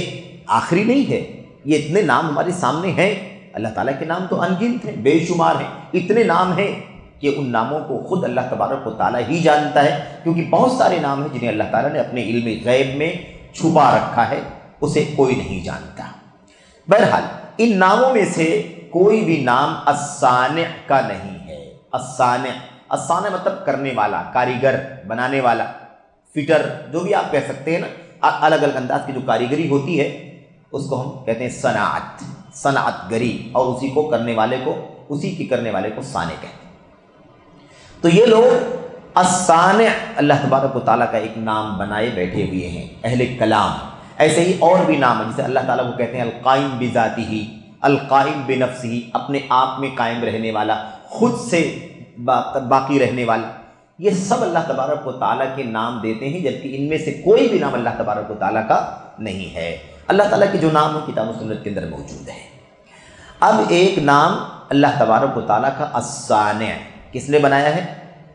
آخری نہیں ہے، یہ اتنے نام ہمارے سامنے ہیں، اللہ تعالیٰ کے نام تو ان گنت ہیں، بے شمار ہیں، اتنے نام ہیں کہ ان ناموں کو خود اللہ تبارک و تعالیٰ ہی جانتا ہے، کیونکہ بہت سارے نام ہیں جنہیں اللہ تعالیٰ نے اپنے علم غیب میں چھپا رکھا ہے، اسے کوئی نہیں جانتا۔ بہرحال ان ناموں میں سے کوئی بھی نام الصانع کا نہیں ہے۔ الصانع مطلب کرنے والا، کاریگر، بنانے والا، فٹر، جو بھی آپ کہہ سکتے ہیں نا، الگ الگ انداز کی جو کاریگری ہوتی ہے اس کو ہم کہتے ہیں صنعت گری، اور اسی کو کرنے والے کو، اسی کی کرنے والے کو صانع کہتے ہیں۔ تو یہ لوگ الصانع اللہ تبارک و تعالیٰ کا ایک نام بنائے بیٹھے ہوئے ہیں، اہل کلام۔ ایسے ہی اور بھی نام ہیں، جسے اللہ تعالیٰ کو کہتے ہیں القائم بذاتہ، القائم بنفسہ، اپنے آپ میں قائم رہنے والا، خود سے باقی رہنے والا۔ یہ سب اللہ تبارک و تعالیٰ کے نام دیتے ہیں، جبکہ ان میں سے کوئی بھی نام اللہ تبارک و تعالیٰ کا نہیں ہے۔ اللہ تعالیٰ کے جو نام ہیں کتاب و سنت کے اندر موجود ہیں۔ اب ایک نام اللہ تبارک و تعالیٰ کا الصانع کس نے بنایا ہے؟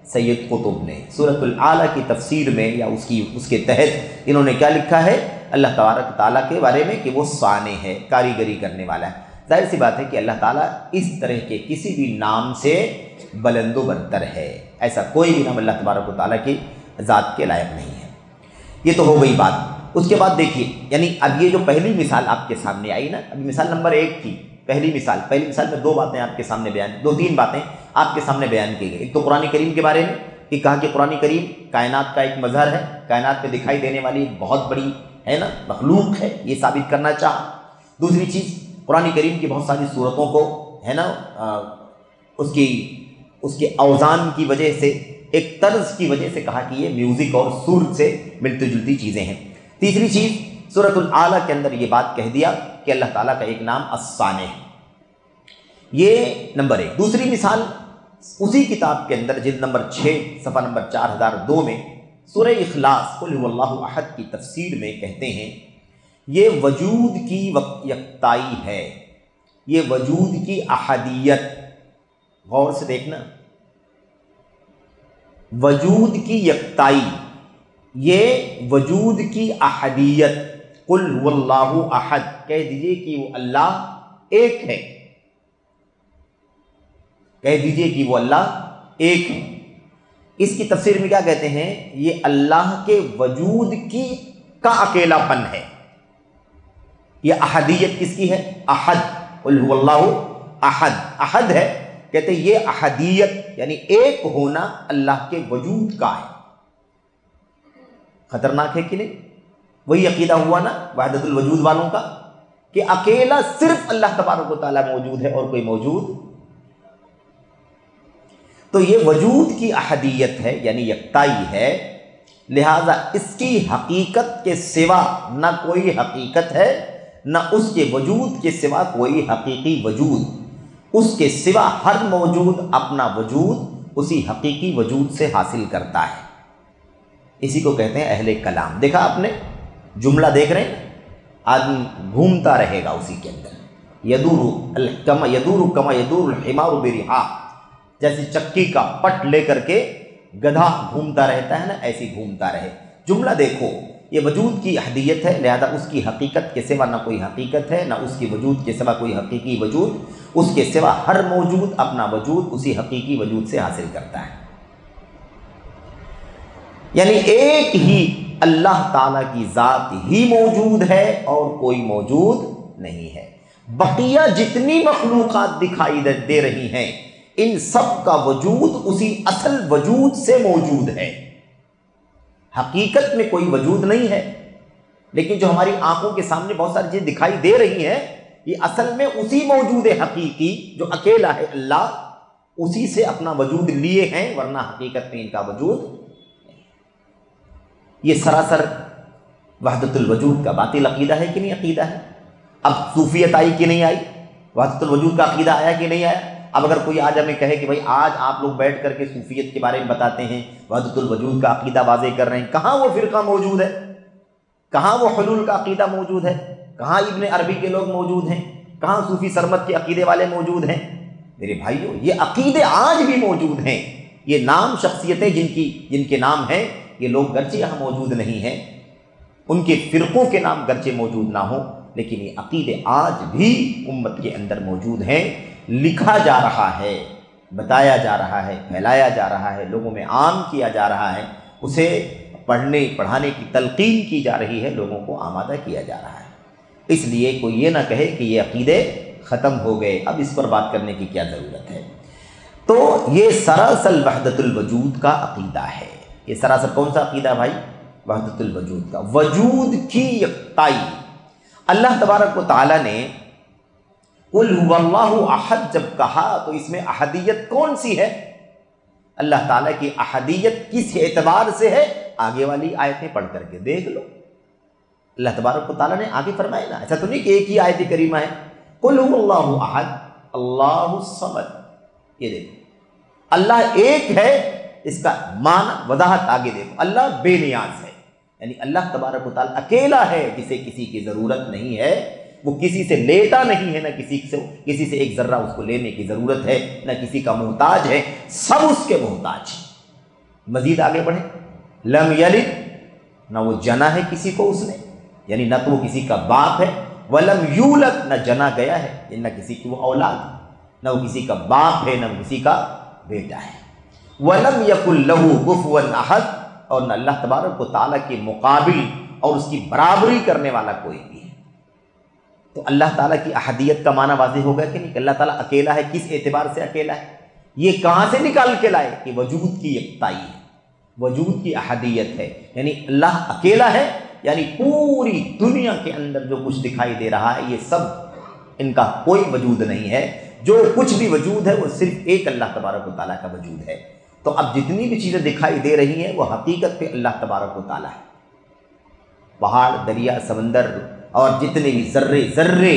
سید قطب نے سورۃ الاعلیٰ کی تفسیر میں، یا اس کے تحت انہوں نے کیا لکھا ہے اللہ تبارک تعالیٰ کے بارے میں کہ وہ صانع ہے، کاریگری کرنے والا ہے۔ ظاہر سی بات ہے کہ اللہ تعالیٰ اس طرح کے کسی بھی نام سے بلند و برتر ہے، ایسا کوئی بھی نام اللہ تبارک و تعالیٰ کی ذات کے لائق نہیں ہے۔ یہ تو ہو گئی بات۔ اس کے بعد دیکھیے، یعنی اب یہ جو پہلی مثال آپ کے سامنے آئی نا، ابھی مثال نمبر 1 تھی، پہلی مثال میں 2 باتیں آپ کے سامنے بیان، 3 باتیں آپ کے سامنے بیان کی گئی۔ ایک تو قرآن کریم کے بارے میں کہ کہا کہ قرآن کریم کائنات کا ایک مظہر ہے، کائنات میں دکھائی دینے والی بہت بڑی ہے نا مخلوق ہے، یہ ثابت کرنا چاہا۔ دوسری چیز، قرآن کریم کی بہت ساری صورتوں کو ہے نا اس کے اوزان کی وجہ سے، ایک طرز کی وجہ سے کہا کہ یہ میوزک اور سور سے ملتی جلتی چیزیں ہیں۔ تیسری چیز، سورۃ الاعلیٰ کے اندر یہ بات کہہ دیا کہ اللہ تعالیٰ کا ایک نام الصانع ہے، یہ نمبر 1۔ دوسری مثال اسی کتاب کے اندر جلد نمبر 6 صفحہ نمبر 4002 میں سورہ اخلاص قل هو اللہ احد کی تفسیر میں کہتے ہیں یہ وجود کی یکتائی ہے، یہ وجود کی احدیت، غور سے دیکھنا، وجود کی یکتائی، یہ وجود کی احدیت، قل هو اللہ احد، کہہ دیجئے کہ وہ اللہ ایک ہے، کہہ دیجئے کہ وہ اللہ ایک ہے۔ اس کی تفسیر میں کیا کہتے ہیں؟ یہ اللہ کے وجود کا اکیلا پن ہے۔ یہ احدیت کس کی ہے؟ احد، قل هو اللہ احد، احد ہے، کہتے ہیں یہ احدیت یعنی ایک ہونا اللہ کے وجود کا ہے۔ خطرناک ہے کہ نہیں؟ وہی عقیدہ ہوا نا وحدت الوجود والوں کا کہ اکیلا صرف اللہ تبارک و تعالیٰ موجود ہے اور کوئی موجود. تو یہ وجود کی احدیت ہے یعنی یکتائی ہے، لہذا اس کی حقیقت کے سوا نہ کوئی حقیقت ہے نہ اس کے وجود کے سوا کوئی حقیقی وجود. اس کے سوا ہر موجود اپنا وجود اسی حقیقی وجود سے حاصل کرتا ہے. اسی کو کہتے ہیں اہل کلام. دیکھا آپ نے جملہ دیکھ رہے ہیں، آدمی گھومتا رہے گا اسی کے اندر. یدور کما یدور الحمار برحا، جیسے چکی کا پٹ لے کر کے گدھا گھومتا رہتا ہے نا، ایسی گھومتا رہے. جملہ دیکھو، یہ وجود کی احدیت ہے، لہذا اس کی حقیقت کے سوا نہ کوئی حقیقت ہے نہ اس کی وجود کے سوا کوئی حقیقی وجود. اس کے سوا ہر موجود اپنا وجود اسی حقیقی وجود سے حاصل کرتا ہے. یعنی ایک ہی اللہ تعالیٰ کی ذات ہی موجود ہے اور کوئی موجود نہیں ہے. بقیہ جتنی مخلوقات دکھائی دے رہی ہیں ان سب کا وجود اسی اصل وجود سے موجود ہے. حقیقت میں کوئی وجود نہیں ہے، لیکن جو ہماری آنکھوں کے سامنے بہت ساری چیزیں دکھائی دے رہی ہیں یہ اصل میں اسی موجود حقیقی جو اکیلا ہے اللہ، اسی سے اپنا وجود لیے ہیں، ورنہ حقیقت میں ان کا وجود نہیں. یہ سراسر وحدت الوجود کا باطل عقیدہ ہے کہ نہیں عقیدہ ہے؟ اب صوفیت آئی کہ نہیں آئی؟ وحدت الوجود کا عقیدہ آیا کہ نہیں آیا؟ اب اگر کوئی آج ہمیں کہے کہ بھائی آج آپ لوگ بیٹھ کر کے صوفیت کے بارے میں بتاتے ہیں، وحدت الوجود کا عقیدہ واضح کر رہے ہیں، کہاں وہ فرقہ موجود ہے؟ کہاں وہ حلول کا عقیدہ موجود ہے؟ کہاں ابن عربی کے لوگ موجود ہیں؟ کہاں صوفی سرمت کے عقیدے والے موجود ہیں؟ میرے بھائیو، یہ عقیدے آج بھی موجود ہیں. یہ نام شخصیتیں جن کے نام ہیں، یہ لوگ گرچہ یہاں موجود نہیں ہیں، ان کے فرقوں کے نام گرچہ موجود نہ ہوں، لیکن یہ عقیدے آج بھی امت کے اندر موجود ہیں. لکھا جا رہا ہے، بتایا جا رہا ہے، پھیلایا جا رہا ہے، لوگوں میں عام کیا جا رہا ہے، اسے پڑھنے پڑھانے کی تلقین کی جا رہی ہے، لوگوں کو آمادہ کیا جا رہا ہے. اس لیے کوئی یہ نہ کہے کہ یہ عقیدے ختم ہو گئے، اب اس پر بات کرنے کی کیا ضرورت ہے. تو یہ سراسر وحدت الوجود کا عقیدہ ہے. یہ سراسر کون سا عقیدہ بھائی؟ وحدت الوجود کا، وجود کی یکتائی. اللہ تبارک و تعالیٰ نے قل هو اللہ احد جب کہا تو اس میں احدیت کون سی ہے؟ اللہ تعالیٰ کی احدیت کس اعتبار سے ہے؟ آگے والی آیتیں پڑھ کر کے دیکھ لو. اللہ تبارک و تعالیٰ نے آگے فرمایا نا، ایسا تو نہیں کہ ایک ہی آیت کریمہ ہے. قل هو اللہ احد اللہ الصمد. یہ دیکھو اللہ ایک ہے، اس کا معنی وضاحت آگے دیکھو. اللہ بے نیاز ہے، یعنی اللہ تبارک و تعالیٰ اکیلا ہے جسے کسی کی ضرورت نہیں ہے. وہ کسی سے لیتا نہیں ہے، نہ کسی سے ایک ذرہ اس کو لینے کی ضرورت ہے، نہ کسی کا محتاج ہے، سب اس کے محتاج ہیں. مزید آگے بڑھیں. لم یلد، نہ وہ جنا ہے کسی کو اس نے، یعنی نہ تو وہ کسی کا باپ ہے، ولم یولد، نہ جنا گیا ہے، یعنی نہ کسی کی وہ اولاد، نہ وہ کسی کا باپ ہے، نہ وہ کسی کا بیٹا ہے. ولم یکن لہ کفوا احد، اور نہ اللہ تبارک و تعالیٰ کے مقابل اور اس کی برابری کرنے والا کوئی بھی ہے. تو اللہ تعالیٰ کی احدیت کا معنی واضح ہو گیا کہ نہیں، کہ اللہ تعالیٰ اکیلا ہے. کس اعتبار سے اکیلا ہے؟ یہ کہاں سے نکال کے لائے کہ وجود کی یکتائی ہے، وجود کی احدیت ہے، یعنی اللہ اکیلا ہے، یعنی پوری دنیا کے اندر جو کچھ دکھائی دے رہا ہے یہ سب ان کا کوئی وجود نہیں ہے. جو کچھ بھی وجود ہے وہ صرف ایک اللہ تبارک و تعالیٰ کا وجود ہے. تو اب جتنی بھی چیزیں دکھائی دے رہی ہیں وہ حقیقت پہ اللہ تبارک و تعالیٰ ہے. پہاڑ، دریا، سمندر اور جتنے بھی ذرے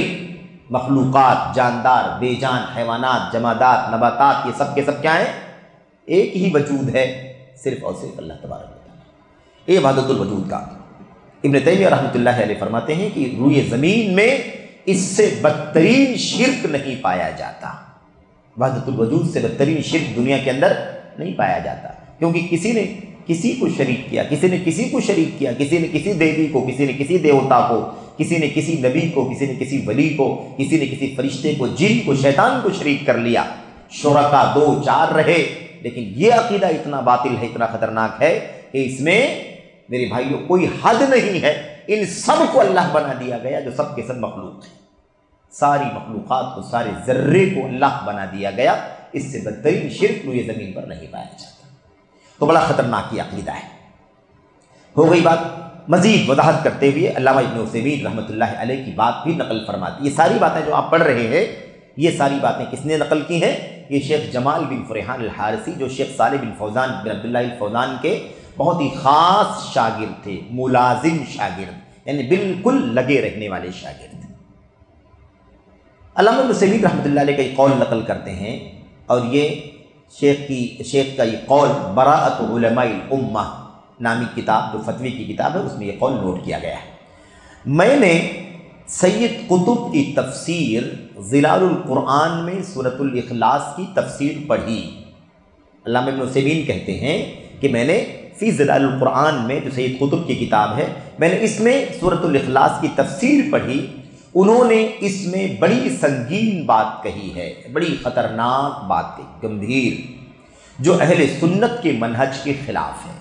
مخلوقات، جاندار، بے جان، حیوانات، جمادات، نباتات، یہ سب کے سب کیا ہیں؟ ایک ہی وجود ہے، صرف اور صرف اللہ تبارک و تعالیٰ. یہ وحدت الوجود کا ابن تیمیہ رحمۃ اللہ علیہ فرماتے ہیں کہ روئے زمین میں اس سے بدترین شرک نہیں پایا جاتا. وحدت الوجود سے بدترین شرک دنیا کے اندر نہیں پایا جاتا، کیونکہ کسی نے کسی کو شریک کیا، کسی نے کسی کو شریک کیا، کسی نے کسی دیوی کو، کسی نے کسی دیوتا کو، کسی نے کسی نبی کو، کسی نے کسی ولی کو، کسی نے کسی فرشتے کو، جن کو، شیطان کو شریک کر لیا. شرکا 2-4 رہے، لیکن یہ عقیدہ اتنا باطل ہے، اتنا خطرناک ہے کہ اس میں میرے بھائیوں کوئی حد نہیں ہے. ان سب کو اللہ بنا دیا گیا جو سب کے سب مخلوق ہیں. ساری مخلوقات کو، سارے ذرے کو اللہ بنا دیا گیا. اس سے بدترین شرک روئے زمین پر نہیں پایا جاتا. تو بڑا خطرناک یہ عقیدہ ہے. ہو گئی بات. مزید وضاحت کرتے ہوئے علامہ ابن عثیمین رحمۃ اللہ علیہ کی بات بھی نقل فرماتی. یہ ساری باتیں جو آپ پڑھ رہے ہیں، یہ ساری باتیں کس نے نقل کی ہیں؟ یہ شیخ جمال بن فرحان الحارثی، جو شیخ صالح بن فوزان بن عبداللہ الفوزان کے بہت ہی خاص شاگرد تھے، ملازم شاگرد، یعنی بالکل لگے رہنے والے شاگرد. علامہ ابن عثیمین رحمۃ اللہ علیہ کا یہ قول نقل کرتے ہیں، اور یہ شیخ کا یہ قول براءۃ علماء الامہ نامی کتاب، جو فتوی کی کتاب ہے، اس میں یہ قول نوٹ کیا گیا ہے. میں نے سید قطب کی تفسیر ظلال القرآن میں سورۃ الاخلاص کی تفسیر پڑھی. علامہ ابن عثیمین کہتے ہیں کہ میں نے فی ظلال القرآن میں، جو سید قطب کی کتاب ہے، میں نے اس میں سورۃ الاخلاص کی تفسیر پڑھی. انہوں نے اس میں بڑی سنگین بات کہی ہے، بڑی خطرناک بات کہی، گمبھیر، جو اہل سنت کے منہج کے خلاف ہے،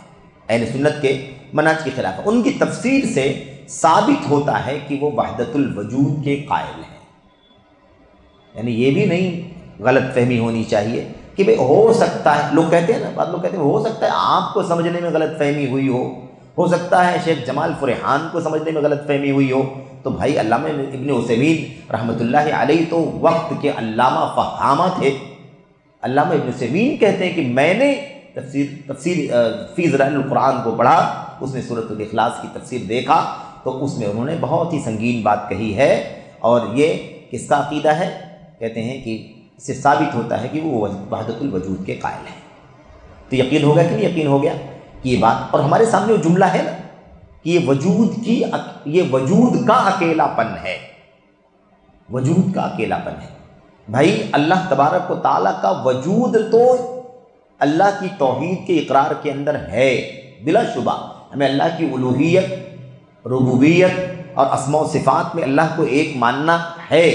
اہل سنت کے منہج کے خلاف ہے. ان کی تفسیر سے ثابت ہوتا ہے کہ وہ وحدت الوجود کے قائل ہیں. یعنی یہ بھی نہیں غلط فہمی ہونی چاہیے کہ بھئی ہو سکتا ہے، لوگ کہتے ہیں نا، بعض لوگ کہتے ہیں ہو سکتا ہے آپ کو سمجھنے میں غلط فہمی ہوئی ہو سکتا ہے شیخ جمال فرحان کو سمجھنے میں غلط فہمی ہوئی ہو. تو بھائی علامہ ابن عثیمین رحمۃ اللہ علیہ تو وقت کے علامہ فہامہ تھے. علامہ ابن عثیمین کہتے ہیں کہ میں نے تفسیر فی ظلال القرآن کو پڑھا، اس میں سورۃ الاخلاص کی تفسیر دیکھا، تو اس میں انہوں نے بہت ہی سنگین بات کہی ہے. اور یہ کس کا عقیدہ ہے؟ کہتے ہیں کہ اس سے ثابت ہوتا ہے کہ وہ وحدت الوجود کے قائل ہیں. تو یقین ہو گیا کہ نہیں یقین ہو گیا کہ یہ بات؟ اور ہمارے سامنے وہ جملہ ہے نا کہ یہ وجود کا اکیلا پن ہے، وجود کا اکیلا پن ہے. بھائی اللہ تبارک و تعالیٰ کا وجود تو اللہ کی توحید کے اقرار کے اندر ہے بلا شبہ. ہمیں اللہ کی الوہیت، ربوبیت اور اسماء و صفات میں اللہ کو ایک ماننا ہے.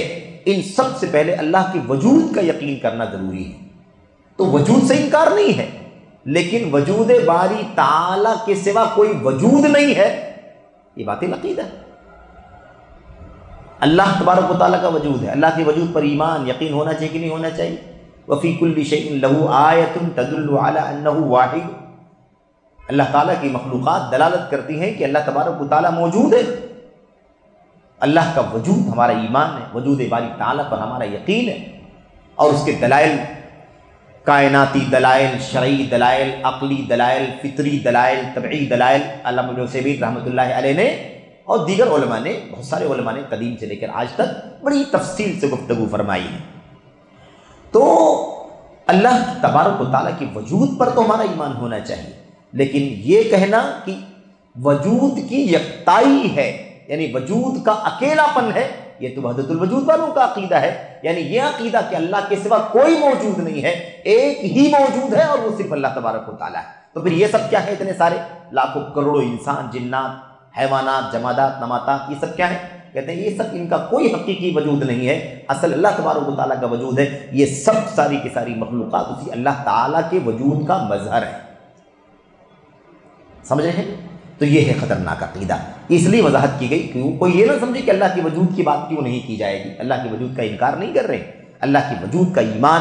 ان سب سے پہلے اللہ کے وجود کا یقین کرنا ضروری ہے. تو وجود سے انکار نہیں ہے، لیکن وجود باری تعالیٰ کے سوا کوئی وجود نہیں ہے، یہ باطل عقیدہ ہے. اللہ تبارک و تعالیٰ کا وجود ہے، اللہ کے وجود پر ایمان یقین ہونا چاہیے کہ نہیں ہونا چاہیے؟ وَفِي كُلِّ شَيْءٍ لَهُ آیَةٌ تَدُلُّ عَلَىٰ أَنَّهُ وَاحِدٌ. اللہ تعالیٰ کی مخلوقات دلالت کرتی ہیں کہ اللہ تبارک و تعالیٰ موجود ہے. اللہ کا وجود ہمارا ایمان ہے، وجود باری تعالیٰ پر ہمارا یقین ہے. اور اس کے دلائل، کائناتی دلائل، شرعی دلائل، عقلی دلائل، فطری دلائل، طبعی دلائل، علامہ ابن عثیمین رحمۃ اللہ علیہ نے اور دیگر علماء نے، بہت سارے علماء نے قدیم سے لے کر آج تک بڑی تفصیل سے گفتگو فرمائی ہے. تو اللہ تبارک و تعالیٰ کے وجود پر تو ہمارا ایمان ہونا چاہیے، لیکن یہ کہنا کہ وجود کی یکتائی ہے، یعنی وجود کا اکیلا پن ہے، یہ تو وحدت الوجود والوں کا عقیدہ ہے. یعنی یہ عقیدہ کہ اللہ کے سوا کوئی موجود نہیں ہے، ایک ہی موجود ہے اور وہ صرف اللہ تبارک و تعالیٰ ہے. تو پھر یہ سب کیا ہے؟ اتنے سارے لاکھوں کروڑوں انسان، جنات، حیوانات، جمادات، نباتات، یہ سب کیا ہے؟ کہتے ہیں یہ سب ان کا کوئی حقیقی وجود نہیں ہے، اصل اللہ تبارک و تعالیٰ کا وجود ہے. یہ سب ساری کی ساری مخلوقات اسی اللہ تعالیٰ کے وجود کا مظہر ہے. سمجھ رہے ہیں؟ تو یہ ہے خطرناک عقیدہ. اس لیے وضاحت کی گئی کہ کوئی یہ نہ سمجھے کہ اللہ کے وجود کی بات کیوں نہیں کی جائے گی. اللہ کے وجود کا انکار نہیں کر رہے، اللہ کے وجود کا ایمان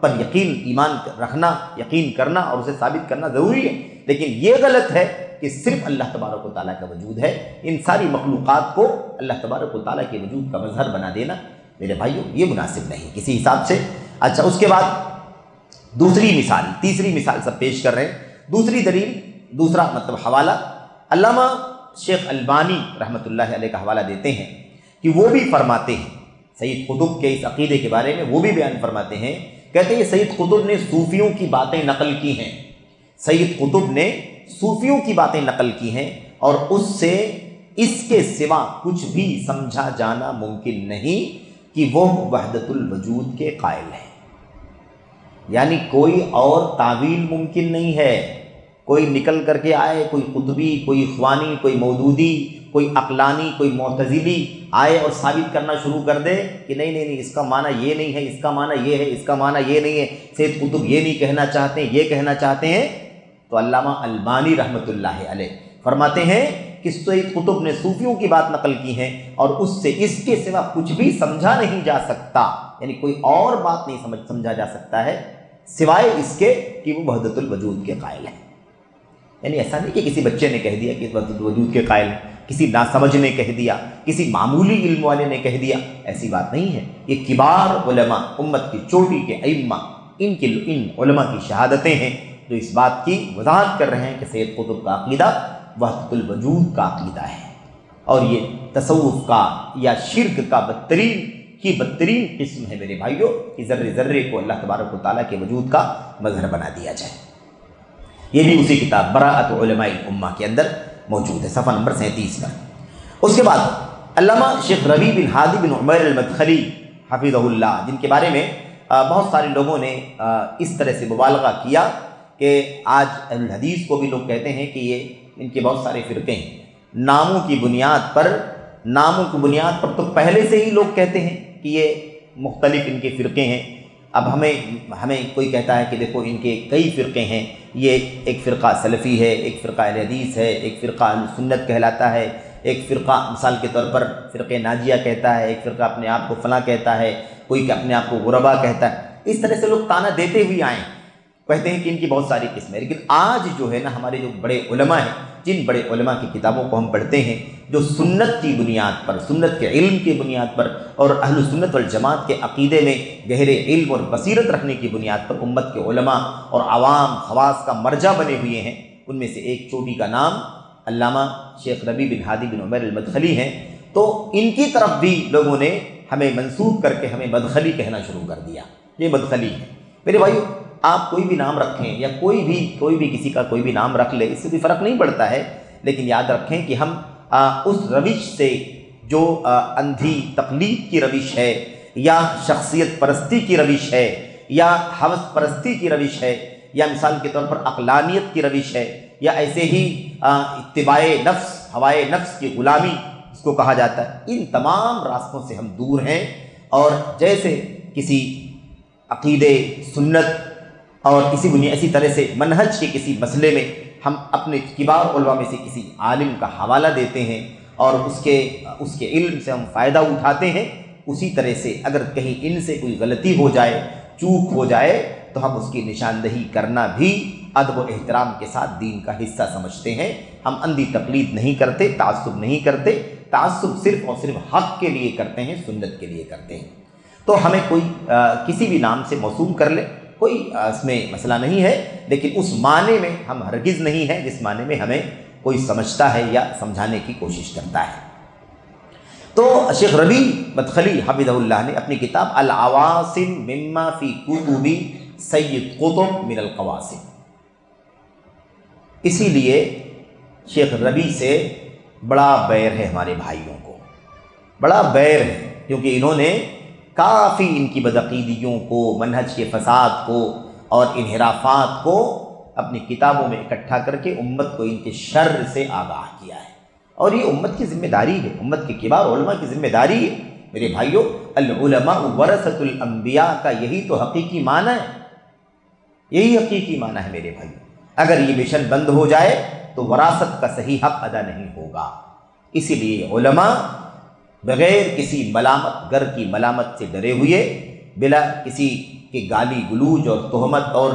پر ایمان رکھنا، یقین کرنا اور اسے ثابت کرنا ضروری ہے. لیکن یہ غلط ہے کہ صرف اللہ تبارک و تعالیٰ کا وجود ہے، ان ساری مخلوقات کو اللہ تبارک و تعالیٰ کے وجود کا مظہر بنا دینا میرے بھائیوں یہ مناسب نہیں کسی حساب سے. اچھا، اس کے بعد دوسری مثال، تیسری مثال سب پیش کر رہے ہیں. دوسری دلیل، دوسرا مطلب حوالہ، علامہ شیخ البانی رحمۃ اللہ علیہ کا حوالہ دیتے ہیں کہ وہ بھی فرماتے ہیں سید قطب کے اس عقیدے کے بارے میں، وہ بھی بیان فرماتے ہیں. کہتے ہیں سید قطب نے صوفیوں کی باتیں نقل کی ہیں، سید قطب نے صوفیوں کی باتیں نقل کی ہیں، اور اس سے اس کے سوا کچھ بھی سمجھا جانا ممکن نہیں کہ وہ وحدت الوجود کے قائل ہیں. یعنی کوئی اور تعویل ممکن نہیں ہے. کوئی نکل کر کے آئے، کوئی قطبی، کوئی اخوانی، کوئی مودودی، کوئی عقلانی، کوئی معتزلی آئے اور ثابت کرنا شروع کر دے کہ نہیں نہیں نہیں، اس کا معنی یہ نہیں ہے، اس کا معنی یہ ہے، اس کا معنی یہ نہیں ہے، سید قطب یہ نہیں کہنا چاہتے ہیں، یہ کہنا چاہتے ہیں. تو علامہ البانی رحمۃ اللہ علیہ فرماتے ہیں کہ سید قطب نے صوفیوں کی بات نقل کی ہے اور اس سے اس کے سوا کچھ بھی سمجھا نہیں جا سکتا. یعنی کوئی اور بات نہیں سمجھا جا سکتا ہے سوائے اس کے کہ وہ وحدت الوجود کے قائل ہیں. یعنی ایسا نہیں کہ کسی بچے نے کہہ دیا کہ وجود کے قائل ہیں، کسی ناسمجھ نے کہہ دیا، کسی معمولی علم والے نے کہہ دیا، ایسی بات نہیں ہے۔ یہ کبار علماء، امت کی چوٹی کے ائمہ، ان علماء کی شہادتیں ہیں جو اس بات کی وضاحت کر رہے ہیں کہ سید قطب کا عقیدہ وحدت الوجود کا عقیدہ ہے، اور یہ تصوف کا یا شرک کا بدترین قسم ہے میرے بھائیوں، کہ ذرے ذرے کو اللہ تبارک و تعالیٰ کے وجود کا مظہر بنا دیا جائے۔ یہ بھی اسی کتاب براءۃ علماء الامہ کے اندر موجود ہے، صفحہ نمبر 37 پر۔ اس کے بعد علامہ شیخ ربیع بن ہادی بن عمیر المدخلی حفظہ اللہ، جن کے بارے میں بہت سارے لوگوں نے اس طرح سے مبالغہ کیا کہ آج اہل الحدیث کو بھی لوگ کہتے ہیں کہ یہ ان کے بہت سارے فرقے ہیں، ناموں کی بنیاد پر تو پہلے سے ہی لوگ کہتے ہیں کہ یہ مختلف ان کے فرقے ہیں۔ اب ہمیں کوئی کہتا ہے کہ دیکھو ان کے کئی فرقے ہیں، یہ ایک فرقہ سلفی ہے، ایک فرقہ اہل حدیث ہے، ایک فرقہ اہل سنت کہلاتا ہے، ایک فرقہ مثال کے طور پر فرقہ ناجیہ کہتا ہے، ایک فرقہ اپنے آپ کو فلاں کہتا ہے، کوئی کہ اپنے آپ کو غربا کہتا ہے۔ اس طرح سے لوگ طعنہ دیتے ہوئے آئے ہیں، کہتے ہیں کہ ان کی بہت ساری قسمیں۔ لیکن آج جو ہے نا، ہمارے جو بڑے علماء ہیں، جن بڑے علماء کی کتابوں کو ہم پڑھتے ہیں، جو سنت کی بنیاد پر، سنت کے علم کی بنیاد پر اور اہل سنت والجماعت کے عقیدے میں گہرے علم اور بصیرت رکھنے کی بنیاد پر امت کے علماء اور عوام خواص کا مرجع بنے ہوئے ہیں، ان میں سے ایک چوٹی کا نام علامہ شیخ ربیع بن ہادی بن عمیر المدخلی ہیں۔ تو ان کی طرف بھی لوگوں نے ہمیں منسوب کر کے ہمیں مدخلی کہنا شروع کر دیا، یہ مدخلی ہے۔ میرے بھائیو، آپ کوئی بھی نام رکھیں یا کوئی بھی کسی کا کوئی بھی نام رکھ لے، اس سے کوئی فرق نہیں پڑتا ہے، لیکن یاد رکھیں کہ ہم اس روش سے جو اندھی تقلید کی روش ہے، یا شخصیت پرستی کی روش ہے، یا حوث پرستی کی روش ہے، یا مثال کے طور پر عقلانیت کی روش ہے، یا ایسے ہی اتباع نفس، ہوائے نفس کی غلامی اس کو کہا جاتا ہے، ان تمام راستوں سے ہم دور ہیں۔ اور جیسے کسی عقیدے، سنت اور اسی طرح سے منہج کے کسی مسئلے میں ہم اپنے کبار علماء میں سے کسی عالم کا حوالہ دیتے ہیں اور اس کے علم سے ہم فائدہ اٹھاتے ہیں، اسی طرح سے اگر کہیں ان سے کوئی غلطی ہو جائے، چوک ہو جائے، تو ہم اس کی نشاندہی کرنا بھی ادب و احترام کے ساتھ دین کا حصہ سمجھتے ہیں۔ ہم اندھی تقلید نہیں کرتے، تعصب نہیں کرتے، تعصب صرف اور صرف حق کے لیے کرتے ہیں، سنت کے لیے کرتے ہیں۔ تو ہمیں کوئی کسی بھی نام سے موسوم کر لے، کوئی اس میں مسئلہ نہیں ہے، لیکن اس معنی میں ہم ہرگز نہیں ہیں جس معنی میں ہمیں کوئی سمجھتا ہے یا سمجھانے کی کوشش کرتا ہے۔ تو شیخ ربیع مدخلی حفظہ اللہ نے اپنی کتاب العواصم مما فی کتب سید قطب من القواسم، اسی لیے شیخ ربیع سے بڑا بیر ہے ہمارے بھائیوں کو، بڑا بیر ہے، کیونکہ انہوں نے کافی ان کی بدعقیدیوں کو، منہج کے فساد کو اور انحرافات کو اپنی کتابوں میں اکٹھا کر کے امت کو ان کے شر سے آگاہ کیا ہے، اور یہ امت کی ذمہ داری ہے، امت کے کبار علماء کی ذمہ داری ہے۔ میرے بھائیوں، العلماء ورثۃ الانبیاء کا یہی تو حقیقی معنی ہے، یہی حقیقی معنی ہے میرے بھائیوں۔ اگر یہ مشن بند ہو جائے تو وراثت کا صحیح حق ادا نہیں ہوگا۔ اسی لیے علماء بغیر کسی ملامت گر کی ملامت سے ڈرے ہوئے، بلا کسی کے گالی گلوج اور تہمت اور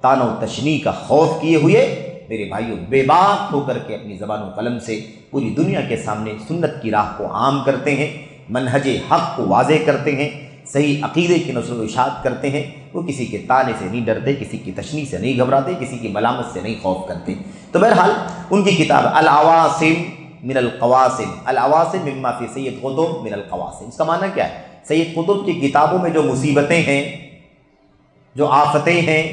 طعن و تشنیع کا خوف کیے ہوئے، میرے بھائیوں بے باک ہو کر کے اپنی زبان و قلم سے پوری دنیا کے سامنے سنت کی راہ کو عام کرتے ہیں، منہج حق کو واضح کرتے ہیں، صحیح عقیدے کی نشر و اشاعت کرتے ہیں۔ وہ کسی کے طعنے سے نہیں ڈرتے، کسی کی تشنیع سے نہیں گھبراتے، کسی کی ملامت سے نہیں خوف کرتے۔ تو بہرحال ان کی کتاب العواصم من القواسم، العواصم مما فی سید قطب من القواسم، اس کا معنی کیا ہے؟ سید قطب کی کتابوں میں جو مصیبتیں ہیں، جو آفتیں ہیں،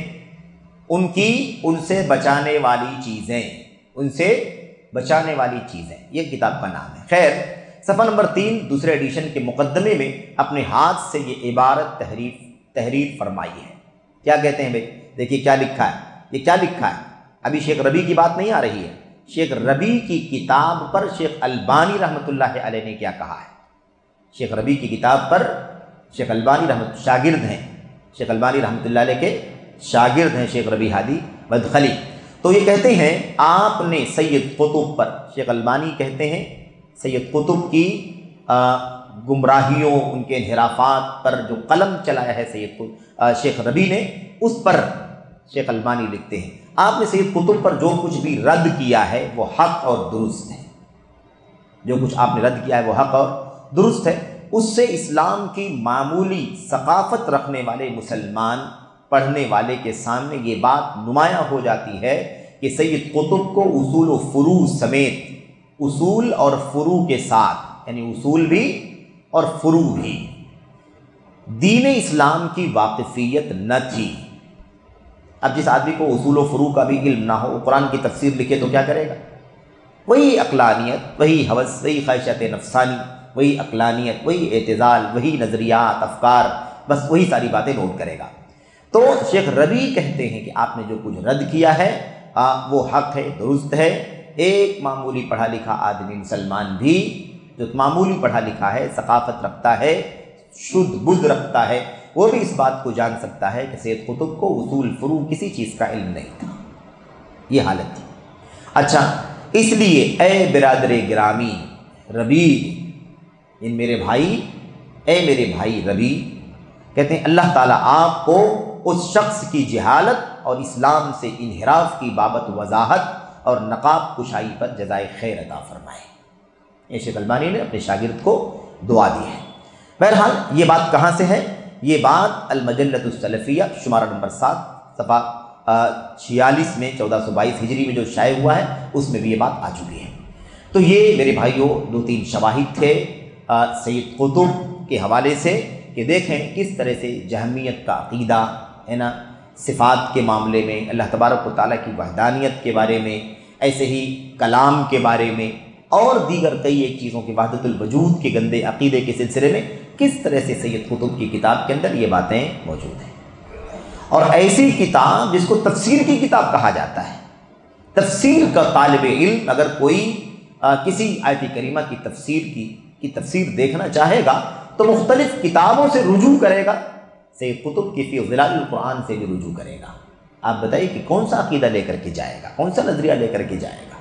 ان سے بچانے والی چیزیں، ان سے بچانے والی چیزیں، یہ کتاب کا نام ہے۔ خیر، صفحہ نمبر 3 دوسرے ایڈیشن کے مقدمے میں اپنے ہاتھ سے یہ عبارت تحریر فرمائی ہے۔ کیا کہتے ہیں بھائی؟ دیکھیے کیا لکھا ہے، یہ کیا لکھا ہے؟ ابھی شیخ ربیع کی بات نہیں آ رہی ہے، شیخ ربیع کی کتاب پر شیخ البانی رحمۃ اللہ علیہ نے کیا کہا ہے۔ شیخ ربیع کی کتاب پر شیخ البانی شاگرد ہیں، شیخ البانی رحمۃ اللہ علیہ کے شاگرد ہیں شیخ ربیع ہادی مدخلی۔ تو یہ کہتے ہیں آپ نے سید قطب پر، شیخ البانی کہتے ہیں سید قطب کی گمراہیوں، ان کے انحرافات پر جو قلم چلایا ہے شیخ ربیع نے، اس پر شیخ البانی لکھتے ہیں آپ نے سید قطب پر جو کچھ بھی رد کیا ہے وہ حق اور درست ہے، جو کچھ آپ نے رد کیا ہے وہ حق اور درست ہے۔ اس سے اسلام کی معمولی ثقافت رکھنے والے مسلمان پڑھنے والے کے سامنے یہ بات نمایاں ہو جاتی ہے کہ سید قطب کو اصول و فروع سمیت، اصول اور فروع کے ساتھ، یعنی اصول بھی اور فروع بھی، دین اسلام کی واقفیت نہ تھی۔ اب جس آدمی کو اصول و فروع کا بھی علم نہ ہو، وہ قرآن کی تفسیر لکھے تو کیا کرے گا؟ وہی عقلانیت، وہی ہوس، وہی خواہشات نفسانی، وہی عقلانیت، وہی اعتزال، وہی نظریات، افکار، بس وہی ساری باتیں نوٹ کرے گا۔ تو شیخ ربیع کہتے ہیں کہ آپ نے جو کچھ رد کیا ہے وہ حق ہے، درست ہے۔ ایک معمولی پڑھا لکھا آدمی مسلمان بھی، جو معمولی پڑھا لکھا ہے، ثقافت رکھتا ہے، شدھ بدھ رکھتا ہے، وہ بھی اس بات کو جان سکتا ہے کہ سید قطب کو اصول فروع کسی چیز کا علم نہیں تھا۔ یہ حالت تھی۔ اچھا، اس لیے اے برادر گرامی ربیع، ان میرے بھائی، اے میرے بھائی ربیع، کہتے ہیں اللہ تعالیٰ آپ کو اس شخص کی جہالت اور اسلام سے انحراف کی بابت وضاحت اور نقاب کشائی پر جزائے خیر عطا فرمائے۔ یہ شیخ البانی نے اپنے شاگرد کو دعا دی ہے۔ بہرحال یہ بات کہاں سے ہے؟ یہ بات المجلۃ السلفیہ شمارہ نمبر 7 صفحہ 46 میں 1422 ہجری میں جو شائع ہوا ہے، اس میں بھی یہ بات آ چکی ہے۔ تو یہ میرے بھائیوں 2-3 شواہد تھے سید قطب کے حوالے سے کہ دیکھیں کس طرح سے جہمیت کا عقیدہ ہے نا، صفات کے معاملے میں، اللہ تبارک و تعالیٰ کی وحدانیت کے بارے میں، ایسے ہی کلام کے بارے میں، اور دیگر کئی ایک چیزوں کے وحدت الوجود کے گندے عقیدے کے سلسلے میں کس طرح سے سید قطب کی کتاب کے اندر یہ باتیں موجود ہیں۔ اور ایسی کتاب جس کو تفسیر کی کتاب کہا جاتا ہے، تفسیر کا طالب علم اگر کوئی کسی آیت کریمہ کی تفسیر دیکھنا چاہے گا تو مختلف کتابوں سے رجوع کرے گا، سید قطب کی فی ظلال القرآن سے بھی رجوع کرے گا۔ آپ بتائیے کہ کون سا عقیدہ لے کر کے جائے گا، کون سا نظریہ لے کر کے جائے گا؟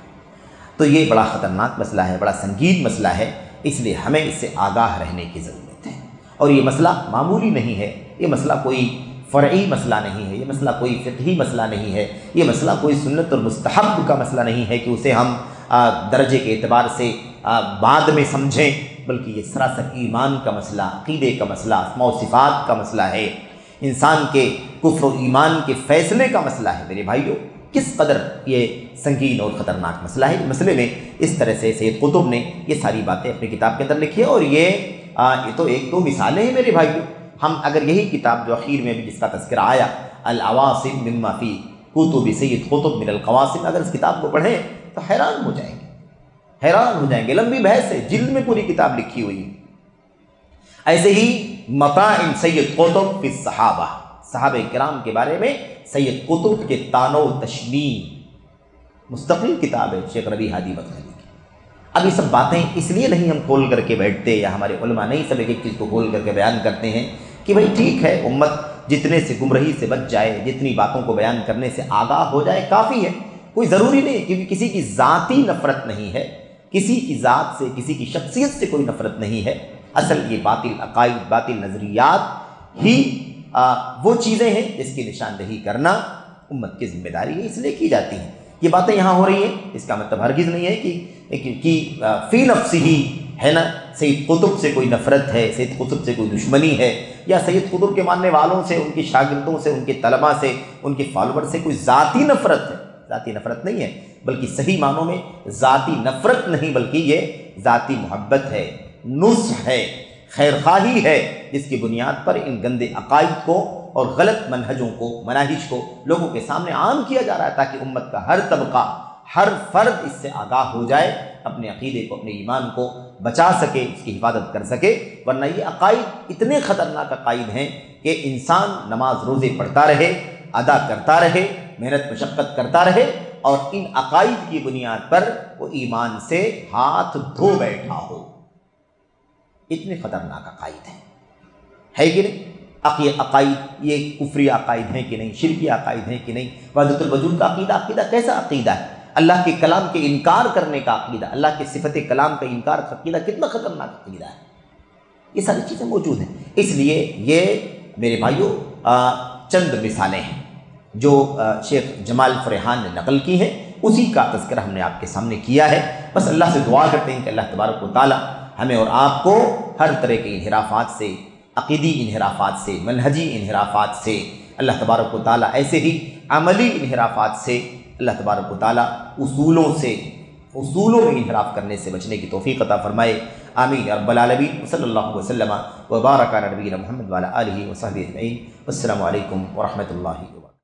تو یہ بڑا خطرناک مسئلہ ہے، بڑا سنگین مسئلہ ہے، اس لیے ہمیں اس سے آگاہ رہنے کی ضرورت ہے۔ اور یہ مسئلہ معمولی نہیں ہے، یہ مسئلہ کوئی فرعی مسئلہ نہیں ہے، یہ مسئلہ کوئی فقہی مسئلہ نہیں ہے، یہ مسئلہ کوئی سنت اور مستحب کا مسئلہ نہیں ہے کہ اسے ہم درجے کے اعتبار سے بعد میں سمجھیں، بلکہ یہ سراسر ایمان کا مسئلہ، عقیدے کا مسئلہ، اسماء و صفات کا مسئلہ ہے، انسان کے کفر و ایمان کے فیصلے کا مسئلہ ہے۔ میرے بھائیوں، کس قدر یہ سنگین اور خطرناک مسئلہ ہے، اس مسئلے میں اس طرح سے سید قطب نے یہ ساری باتیں اپنی کتاب کے اندر لکھی ہے۔ اور یہ تو 1-2 مثالیں ہیں میرے بھائیوں۔ ہم اگر یہی کتاب جو اخیر میں بھی جس کا تذکرہ آیا، العواصم مما فی کتب سید قطب من القواسم، اگر اس کتاب کو پڑھیں تو حیران ہو جائیں گے، حیران ہو جائیں گے۔ لمبی بحث ہے، جلد میں پوری کتاب لکھی ہوئی ہے۔ ایسے ہی مطاعن سید قطب فی الصحابہ، صحابہ کرام کے بارے میں سید قطب کے طعن و تشنیع، مستقل کتاب ہے شیخ ربیع ہادی مدخلی کی۔ اب یہ سب باتیں اس لیے نہیں ہم کھول کر کے بیٹھتے، یا ہمارے علماء نہیں سب ایک چیز کو کھول کر کے بیان کرتے ہیں کہ بھئی ٹھیک ہے، امت جتنے سے گمراہی سے بچ جائے، جتنی باتوں کو بیان کرنے سے آگاہ ہو جائے کافی ہے، کوئی ضروری نہیں، کیونکہ کسی کی ذاتی نفرت نہیں ہے، کسی کی ذات سے، کسی کی شخصیت سے کوئی نفرت نہیں ہے۔ اصل یہ باطل عقائد، باطل نظریات ہی وہ چیزیں ہیں جس کی نشاندہی کرنا امت کی ذمہ داری ہے، اس لیے کی جاتی ہیں۔ یہ باتیں یہاں ہو رہی ہیں، اس کا مطلب ہرگز نہیں ہے کہ فی نفسہ ہی ہے نا سید قطب سے کوئی نفرت ہے، سید قطب سے کوئی دشمنی ہے، یا سید قطب کے ماننے والوں سے، ان کے شاگردوں سے، ان کے طلباء سے، ان کے فالوور سے کوئی ذاتی نفرت ہے۔ ذاتی نفرت نہیں ہے، بلکہ صحیح معنوں میں ذاتی نفرت نہیں، بلکہ یہ ذاتی محبت ہے، نصح ہے، خیر خواہی ہے، جس کی بنیاد پر ان گندے عقائد کو اور غلط منہجوں کو، مناہج کو لوگوں کے سامنے عام کیا جا رہا ہے، تاکہ امت کا ہر طبقہ، ہر فرد اس سے آگاہ ہو جائے، اپنے عقیدے کو، اپنے ایمان کو بچا سکے، اس کی حفاظت کر سکے۔ ورنہ یہ عقائد اتنے خطرناک عقائد ہیں کہ انسان نماز روزے پڑھتا رہے، ادا کرتا رہے، محنت مشقت کرتا رہے، اور ان عقائد کی بنیاد پر وہ ایمان سے ہاتھ دھو بیٹھا ہو، اتنے خطرناک عقائد ہیں، ہے کہ نہیں؟ عقائد یہ کفری عقائد ہیں کہ نہیں، شرکی عقائد ہیں کہ نہیں؟ وحدت الوجود کا عقیدہ کیسا عقیدہ ہے؟ اللہ کے کلام کے انکار کرنے کا عقیدہ، اللہ کے صفت کلام کا انکار کا عقیدہ کتنا خطرناک عقیدہ ہے؟ یہ ساری چیزیں موجود ہیں۔ اس لیے یہ میرے بھائیوں چند مثالیں ہیں، جو شیخ جمال فریحان نے نقل کی ہے اسی کا تذکرہ ہم نے آپ کے سامنے کیا ہے۔ بس اللہ سے دعا کرتے ہیں کہ اللہ تبارک و تعالی ہمیں اور آپ کو ہر طرح کے انحرافات سے، عقیدی انحرافات سے، منہجی انحرافات سے، اللہ تبارک و تعالی ایسے ہی عملی انحرافات سے، اللہ تبارک و تعالی اصولوں میں انحراف کرنے سے بچنے کی توفیق عطا فرمائے۔ آمین یا رب العالمین۔ صلی اللہ وسلم و بارک علی نبینا محمد وعلی آلہ وصحبہ اجمعین۔ السلام علیکم ورحمۃ اللہ وبرکاتہ۔